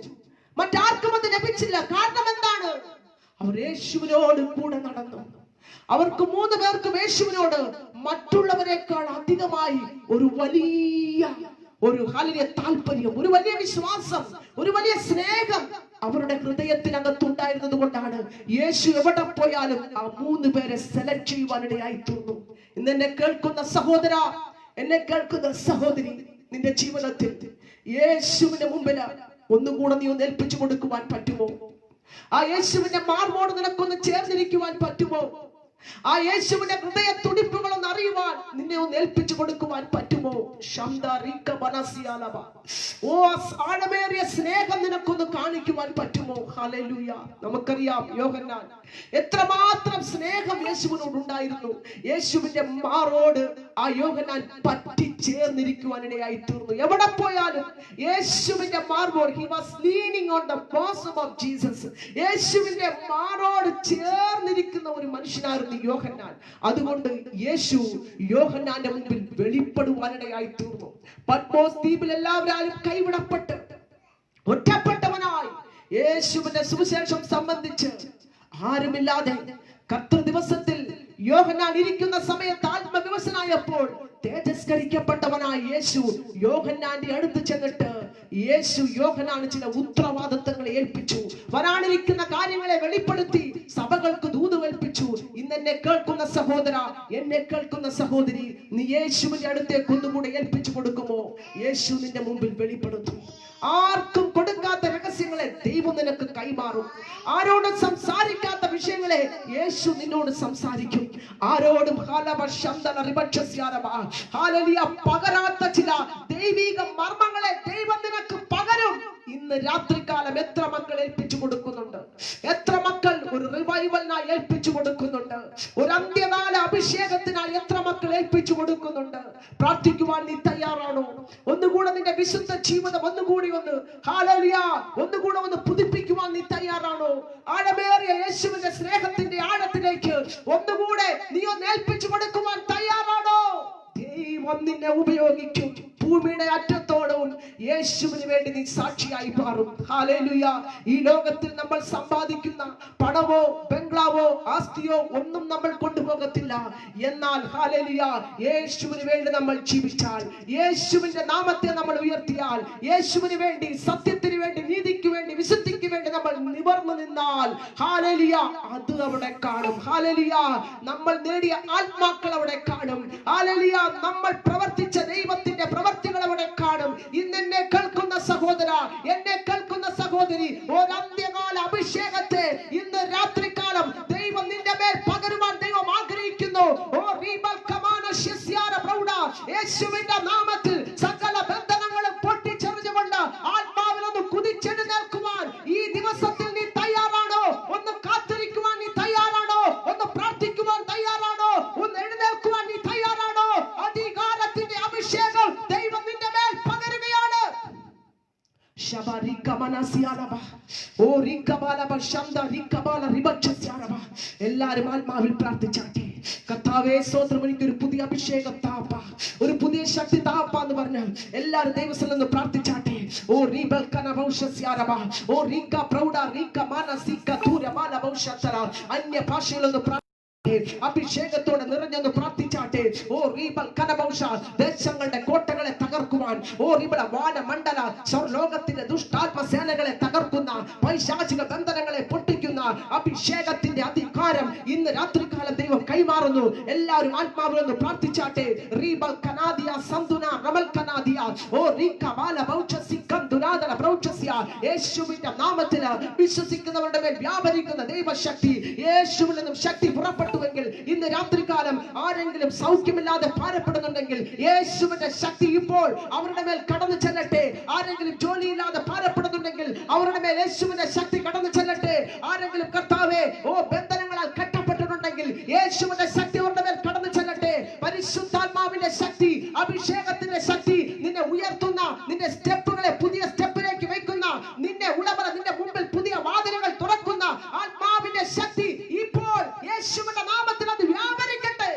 മറ്റാർക്കും അത് ലഭിച്ചില്ല. കാരണം എന്താണ്? അവർ യേശുവിനോട് കൂടെ നടന്നു. അവർക്ക് 3 പേർക്കും യേശുവിനോട് മറ്റുള്ളവരെക്കാൾ അധികമായി ഒരു വലിയ താല്പര്യം, ഒരു വലിയ വിശ്വാസം, ഒരു വലിയ സ്നേഹം അവരുടെ ഹൃദയത്തിനകത്തുണ്ടായിരുന്നത് കൊണ്ടാണ് യേശു എവിടെ പോയാലും ആ 3 പേരെ സെലക്ട് ചെയ്യുവാനിടയായി തീർന്നു. ഇന്ന് എന്നെ കേൾക്കുന്ന സഹോദര, എന്നെ കേൾക്കുന്ന സഹോദരി, നിന്റെ ജീവിതത്തിൽ യേശുവിന്റെ മുമ്പിൽ ഒന്നുകൂടെ നീ ഒന്ന് ഏൽപ്പിച്ചു കൊടുക്കുവാൻ പറ്റുമോ? ആ യേശുവിന്റെ മാർവോട് നിനക്കൊന്ന് ചേർന്നിരിക്കുവാൻ പറ്റുമോ? ആ യേശുവിന്റെ ഹൃദയ തുടിപ്പുകളൊന്ന് അറിയുവാൻ നിന്നെ ഒന്ന് ഏൽപ്പിച്ചു കൊടുക്കുവാൻ പറ്റുമോ? ഓ, ആഴമേറിയ സ്നേഹം നിനക്കൊന്ന് കാണിക്കുവാൻ പറ്റുമോ? ഹല്ലേലൂയ. നമുക്കറിയാം യോഹന്നാൻ എത്രമാത്രം സ്നേഹം യേശുവിനോട് ഉണ്ടായിരുന്നു. യേശുവിന്റെ മാറോട് ആ യോഹന്നാൻ പറ്റി ചേർന്നിരിക്കുവാനിടയായി തീർന്നു. എവിടെ പോയാലും യേശുവിന്റെ മാർവോട്, he was leaning on the bosom of Jesus. യേശുവിന്റെ മാറോട് ചേർന്നിരിക്കുന്ന ഒരു മനുഷ്യനായിരുന്നു യോഹന്നാൻ. അതുകൊണ്ട് യേശു യോഹന്നാന്റെ മുമ്പിൽ വെളിപ്പെടുവാനിടയായി തീർന്നു. പത്മോസ് ദ്വീപിൽ എല്ലാവരും കൈവിടപ്പെട്ട് ഒറ്റപ്പെട്ടവനായി യേശുവിന്റെ സുവിശേഷം സംബന്ധിച്ച് ആരുമില്ലാതെ കർത്തൃ ദിവസത്തിൽ യോഹന്നാൻ ഇരിക്കുന്ന സമയത്ത് ആത്മവിവശനായപ്പോൾ തേജസ്കരിക്കപ്പെട്ടവനായ യേശു യോഹന്നാന്റെ അടുത്ത് ചെന്നിട്ട് യേശു യോഹന്നാന് ചില ഉത്തരവാദിത്തങ്ങളെ ഏൽപ്പിച്ചു. വരാനിരിക്കുന്ന കാര്യങ്ങളെ വെളിപ്പെടുത്തി സഭകൾക്ക് ദൂത് കൽപ്പിച്ചു. ഇന്ന് എന്നെ കേൾക്കുന്ന സഹോദര, എന്നെ കേൾക്കുന്ന സഹോദരി, നീ യേശുവിന്റെ അടുത്തേക്ക് ഒന്നുകൂടെ ഏൽപ്പിച്ചു കൊടുക്കുമോ? യേശു നിന്റെ മുമ്പിൽ വെളിപ്പെടുത്തും. ആർക്കും കൊടുക്കാത്ത രഹസ്യങ്ങളെ ദൈവം നിനക്ക് കൈമാറും. ആരോടും സംസാരിക്കാത്ത വിഷയങ്ങളെ യേശു നിന്നോട് സംസാരിക്കും. ആരോടും പകരാത്ത ചില ദൈവിക മർമ്മങ്ങളെ ദൈവം നിനക്ക് പകരും. ഇന്ന് രാത്രികാലം എത്ര മക്കൾ ഏൽപ്പിച്ചു കൊടുക്കുന്നുണ്ട്? എത്ര മക്കൾ ഒരു റിവൈവലിനായി ഏൽപ്പിച്ചു കൊടുക്കുന്നുണ്ട്? ഒരു അന്ത്യകാല അഭിഷേകത്തിനായി എത്ര മക്കൾ ഏൽപ്പിച്ചു കൊടുക്കുന്നുണ്ട്? പ്രാർത്ഥിക്കുവാൻ നീ തയ്യാറാണോ? ഒന്നുകൂടെ നിന്റെ വിശുദ്ധ ജീവിതം ഒന്നുകൂടി ഒന്നുകൂടെ ഒന്ന് പുതുപ്പിക്കുവാൻ നീ തയ്യാറാണോ? ആഴമേറിയ യേശുവിന്റെ സ്നേഹത്തിന്റെ ആഴത്തിലേക്ക് ഒന്നുകൂടെ നീ ഒന്ന് ഏൽപ്പിച്ചു കൊടുക്കുവാൻ തയ്യാറാണോ? ദൈവം നിന്നെ ഉപയോഗിക്കും. ഭൂമിയുടെ അറ്റത്തോളവും യേശുവിന് വേണ്ടി നീ സാക്ഷിയായി മാറും. ഹല്ലേലൂയ. ഈ ലോകത്തിൽ നമ്മൾ സമ്പാദിക്കുന്ന പണമോ ബംഗ്ലാവോ ആസ്തിയോ ഒന്നും നമ്മൾ കൊണ്ടുപോകത്തില്ല. എന്നാൽ ഹല്ലേലൂയ, യേശുവിന് വേണ്ടി നമ്മൾ ജീവിച്ചാൽ, യേശുവിന്റെ നാമത്തെ നമ്മൾ ഉയർത്തിയാൽ, യേശുവിന് വേണ്ടി, സത്യത്തിന് വേണ്ടി, നീതിക്ക് വേണ്ടി, വിശുദ്ധിക്ക് വേണ്ടി നമ്മൾ നിവർന്നു നിന്നാൽ, ഹല്ലേലൂയ, അത് അവിടെ കാണും. ഹല്ലേലൂയ, നമ്മൾ നേടിയ ആത്മാക്കൾ അവിടെ കാണും. ഹല്ലേലൂയ, നമ്മൾ പ്രവർത്തിച്ച ദൈവത്തിന്റെ പ്രവർത്തികൾ അവിടെ കാണും. ഇന്ന് എന്നെ കേൾക്കുന്ന സഹോദര, എന്നെ കേൾക്കുന്ന സഹോദരി, ഒരു അന്ത്യകാല അഭിഷേകത്തെ ഇന്ന് രാത്രികാലം ദൈവം നിന്റെ മേൽ പകരുവാൻ ദൈവം ആഗ്രഹിക്കുന്നു. യേശുവിന്റെ നാമത്തിൽ സകല ബന്ധനങ്ങളും പൊട്ടിച്ചെറിഞ്ഞുകൊണ്ട് ആത്മാവിലൊന്ന് കുതിച്ചെഴുന്നേൽക്കുവാൻ ഈ ദിവസത്തിൽ നീ തയ്യാറാണോ? ഒന്ന് കാത്തിരിക്കുവാൻ നീ തയ്യാറാണോ? ഒന്ന് പ്രാർത്ഥിക്കുവാൻ തയ്യാറാണോ? ഒന്ന് എഴുന്നേൽക്കുവാൻ നീ തയ്യാറാണോ? അധികാരത്തിന്റെ അഭിഷേകം ദൈവം നിന്റെ മേൽ പകരുകയാണ്. എല്ലാരും ആത്മാവിൽ പ്രാർത്ഥിച്ചാട്ടെ. കർത്താവേ സ്തോത്രം, എനിക്കൊരു പുതിയ അഭിഷേകം താപ്പ, ഒരു പുതിയ ശക്തി താപ്പ എന്ന് പറഞ്ഞാൽ എല്ലാരും ദൈവത്തിൽ നിന്ന് പ്രാർത്ഥിച്ചാട്ടെ. ഓ റീബൽ കനവൗഷസ്യാരബ, ഓ റീക പ്രൗഡ റീക മാനസിക തുരമാല വൗഷത്തര, അന്യ ഭാഷയിലൊന്ന് അഭിഷേകത്തോടെ നിറഞ്ഞൊന്ന് പ്രാർത്ഥിച്ചാട്ടെ. ഓ റീബൽ കനവൗഷ, ദേശങ്ങളുടെ കോട്ടകളെ തകർക്കുവാൻ, ഓ റിബല വാനമണ്ഡല സ്വർലോകത്തിന്റെ ദുഷ്ടാത്മസേനകളെ തകർക്കുന്ന, പൈശാചിക ബന്ധനങ്ങളെ പൊട്ടിക്കുന്ന അഭിഷേകത്തിന്റെ അധികാരം ഇന്ന് രാത്രികാലം ദൈവം കൈമാറുന്നു. എല്ലാവരും ആത്മാവിലൊന്ന് പ്രാർത്ഥിച്ചാട്ടെ. റീബൽ കനാദിയ സന്തുന റമൽ കനാദിയ, ഓ റീക വാല വൗഷസി കന്തുനാദല പ്രൗഷസ്യ. യേശുവിന്റെ നാമത്തിൽ വിശ്വസിക്കുന്നവരുടെ മേൽ വ്യാപരിക്കുന്ന ദൈവശക്തി, യേശുവിൽ നിന്നും ശക്തി പുറപ്പെട്ടുവെങ്കിൽ, ഇന്ന് രാത്രികാലം ആരെങ്കിലും സൗഖ്യമില്ലാതെ ഭാരപ്പെടുന്നുണ്ടെങ്കിൽ യേശുവിന്റെ ശക്തി ഇപ്പോൾ അവരുടെ മേൽ കടന്നു ചെല്ലട്ടെ. ആരെങ്കിലും ജോലിയില്ലാതെ ഭാരപ്പെടുന്നുണ്ടെങ്കിൽ അവരുടെ മേൽ യേശുവിന്റെ ശക്തി കടന്നു ചെല്ലട്ടെ. ആരെങ്കിലും കർത്താവേ ഓ ബന്ധനങ്ങളാൽ കെട്ടപ്പെട്ടിട്ടുണ്ടെങ്കിൽ യേശുവിന്റെ ശക്തി അവരുടെ മേൽ കടന്നു ചെല്ലട്ടെ. പരിശുദ്ധാത്മാവിന്റെ ശക്തി, അഭിഷേകത്തിന്റെ ശക്തി, നിന്നെ ഉയർത്തുന്ന, നിന്റെ സ്റ്റെപ്പുകളെ പുതിയ സ്റ്റെപ്പിലേക്ക് വെക്കുന്ന, നിന്നെ ഉടമ നിന്റെ മുമ്പിൽ പുതിയ വാതിലുകൾ തുറക്കുന്ന ആത്മാവിന്റെ ശക്തി ഇപ്പോൾ യേശുവിന്റെ നാമത്തിൽ അത് വ്യാപരിക്കട്ടെ.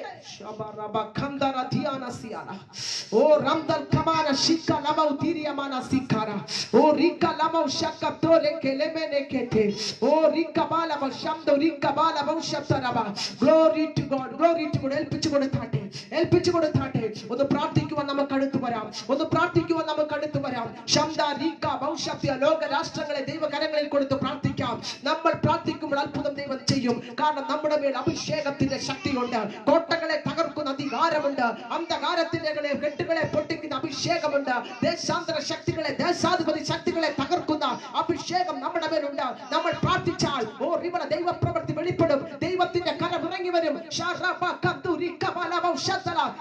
ഓ റംദൽ കമാന ശിക്കന lama utiria mana sikara. O rika lama ushaka tore kelemene kete. O rika bala bashamdo rika bala bashataraba. Glory to God. Glory to God. Elpichu koduthaate. Elpichu koduthaate. Ondu പ്രാർത്ഥിക്കുവാൻ നമുക്ക് അടുത്തു വരാം. ഒന്ന് പ്രാർത്ഥിക്കുവാൻ നമുക്ക് അടുത്തു വരാം. ശബ്ദ റീക ഭവിഷ്യത്യ ലോക രാഷ്ട്രങ്ങളെ ദൈവകരങ്ങളിൽ കൊടുത്ത് പ്രാർത്ഥിക്കാം. നമ്മൾ പ്രാർത്ഥിക്കുമ്പോൾ അത്ഭുതം ദൈവം ചെയ്യും. കാരണം നമ്മുടെ മേൽ അഭിഷേകത്തിന്റെ ശക്തിയുണ്ട്. കോട്ടകളെ തകർക്കുന്ന അധികാരമുണ്ട്. അന്ധകാരത്തിന്റെ കെട്ടുകളെ പൊട്ടിക്കുന്ന അഭിഷേകമുണ്ട്. ദേശാന്തര ശക്തികളെ ദേശാധിപതി ശക്തികളെ തകർക്കുന്ന അഭിഷേകം നമ്മുടെ മേലുണ്ട്. നമ്മൾ പ്രാർത്ഥിച്ചാൽ ഓ റിവള ദൈവപ്രവൃത്തി വെളിപ്പെടും. ദൈവത്തിന്റെ കരം ഇറങ്ങി വരും.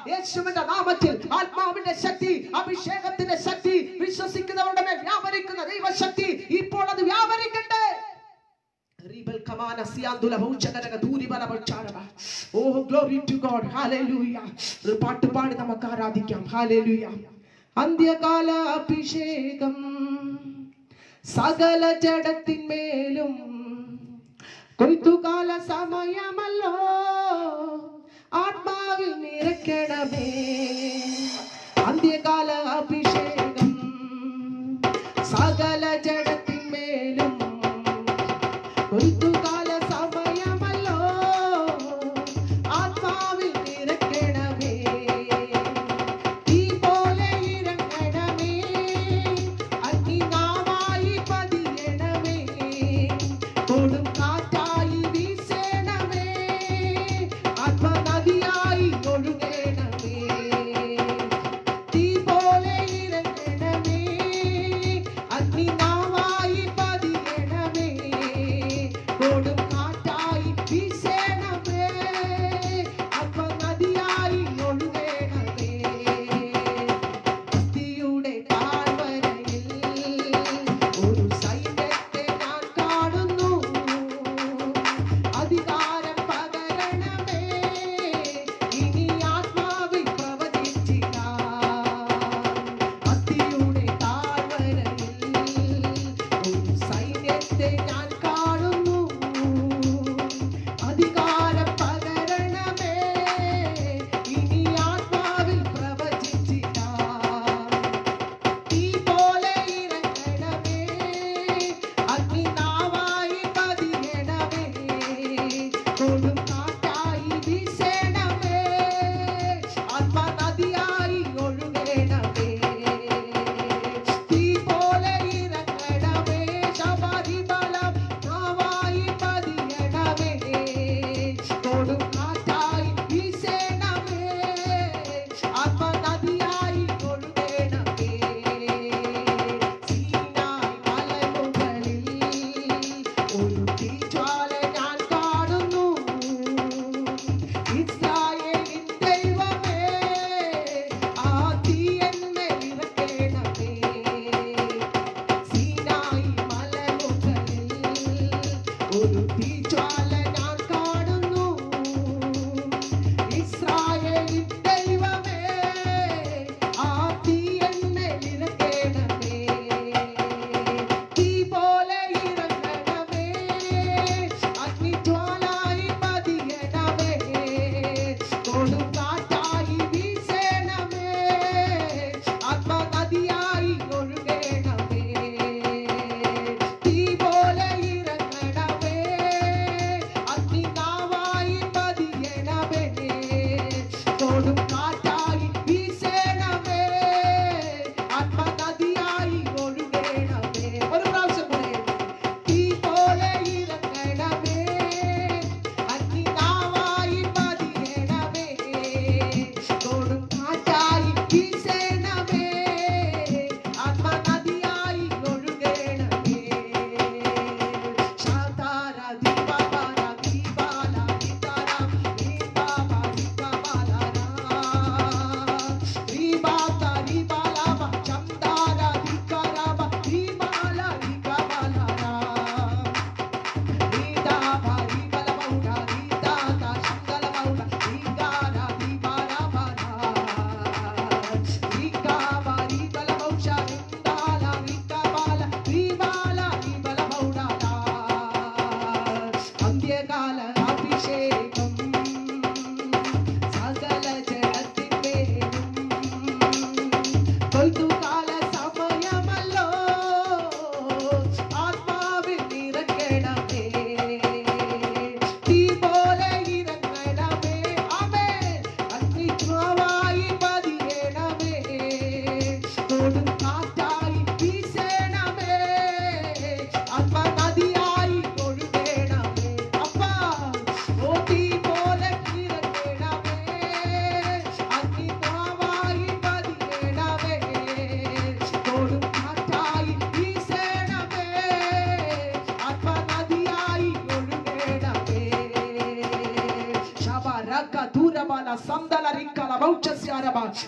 യേശുവിന്റെ നാമത്തിൽ ആത്മാവിന്റെ ശക്തി, അഭിഷേകത്തിന്റെ ശക്തി വിശ്വസിക്കുന്നവരുടെ മേൽ വ്യാപരിക്കുന്ന ദൈവശക്തി ഇപ്പോൾ അത് വ്യാപരിക്കട്ടെ. Oh, glory to God. Hallelujah. ഒരു പാട്ട് പാടി നമുക്ക് ആരാധിക്കാം. Hallelujah. അന്ത്യകാല അഭിഷേകം സകല ജഡത്തിന്മേലും കൊയ്ത്തുകാല സമയമല്ലോ ആത്മാവിൽ നിറയ്ക്കണമേ. അന്ത്യകാല അഭിഷേകം സകല ജഡത്തിന്മേലും കൊയ്ത്തുകാല സമയമല്ലോ ആത്മാവിൽ നിറയ്ക്കണമേ. തീ പോലെ ഇറങ്ങണമേ, അഗ്നിനാവായി പതിയണമേ, കൊടും കാറ്റായി വീശണമേ, ആത്മനദിയായി ഒഴുകണമേ. തീ പോലെ ഇറങ്ങണമേ, അഗ്നിനാവായി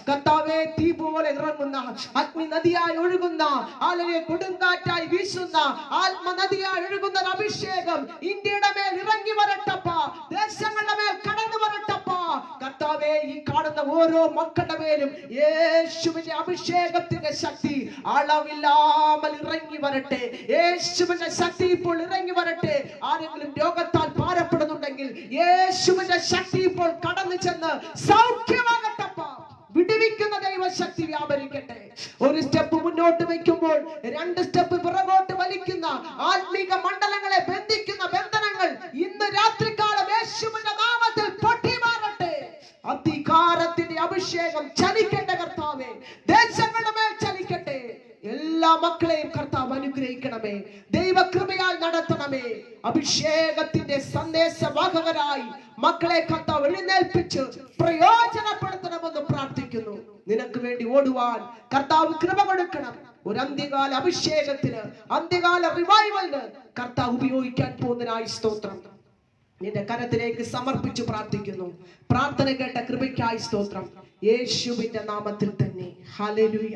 കർത്താവേ, തീ പോലെ ഇറങ്ങുന്ന, അഗ്നി നദിയായി ഒഴുകുന്ന, ആലയെ കൊടുങ്കാറ്റായി വീശുന്ന, ആത്മനദിയായി ഒഴുകുന്ന ഒരു അഭിഷേകം ഇന്ത്യയുടെ മേൽ ഇറങ്ങി വരട്ടപ്പ, ദേശങ്ങളുടെ മേൽ കടന്നു വരട്ടപ്പ. കർത്താവേ, ഈ കാണുന്ന ഓരോ മക്കളുടെ മേലും യേശുവിന്റെ അഭിഷേകത്തിന്റെ ശക്തി അളവില്ലാமல் ഇറങ്ങി വരട്ടെ. യേശുവിന്റെ ശക്തി ഇപ്പോൾ ഇറങ്ങി വരട്ടെ. ആരെങ്കിലും രോഗത്താൽ ഭാരപ്പെടുന്നുണ്ടെങ്കിൽ യേശുവിന്റെ ശക്തി ഇപ്പോൾ കടന്നു ചെന്ന് സൗഖ്യമാകട്ടപ്പ. വിടുവിക്കുന്ന ദൈവശക്തി വ്യാപരിക്കട്ടെ. ഒരു സ്റ്റെപ്പ് മുന്നോട്ട് വയ്ക്കുമ്പോൾ 2 സ്റ്റെപ്പ് പിറകോട്ട് വലിക്കുന്ന ആത്മീക മണ്ഡലങ്ങളെ ബന്ധിക്കുന്ന ബന്ധനങ്ങൾ ഇന്ന് രാത്രികാലം യേശുവിന്റെ നാമത്തിൽ പൊട്ടിമാറട്ടെ. അധികാരത്തിന്റെ അഭിഷേകം ചലിക്കട്ടെ കർത്താവേ, ദേശങ്ങളുടെ മേൽ ചലിക്കട്ടെ. എല്ലാ മക്കളെയും കർത്താവ് അനുഗ്രഹിക്കണമേ, ദൈവകൃപയാൽ നടത്തണമേ. അഭിഷേകത്തിന്റെ സന്ദേശവാഹകരായി മക്കളെ കർത്താവ് എഴുന്നേൽപ്പിച്ച് പ്രയോജനപ്പെടുത്തണമെന്ന് പ്രാർത്ഥിക്കുന്നു. നിനക്ക് വേണ്ടി ഓടുവാൻ കർത്താവ് കൃപ കൊടുക്കണം. ഒരു അന്ത്യകാല അഭിഷേകത്തിന്, അന്ത്യകാല റിവൈവലിന് കർത്താവ് ഉപയോഗിക്കാൻ പോകുന്നതിനായി സ്തോത്രം. നിന്റെ കരത്തിലേക്ക് സമർപ്പിച്ചു പ്രാർത്ഥിക്കുന്നു. പ്രാർത്ഥന കേട്ട കൃപയ്ക്കായി സ്തോത്രം, യേശുവിന്റെ നാമത്തിൽ തന്നെ. ഹല്ലേലൂയ.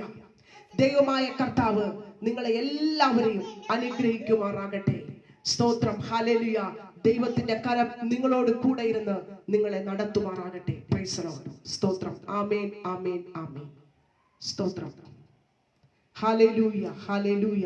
ദൈവമായ കർത്താവ് നിങ്ങളെ എല്ലാവരെയും അനുഗ്രഹിക്കുമാറാകട്ടെ. സ്തോത്രം. ഹല്ലേലൂയ. ദൈവത്തിന്റെ കരം നിങ്ങളോട് കൂടെ ഇരുന്ന് നിങ്ങളെ നടത്തുമാറാകട്ടെ. Price the Lord. സ്തോത്രം. ആമേൻ, ആമേൻ, ആമേൻ. സ്തോത്രം. Hallelujah, hallelujah.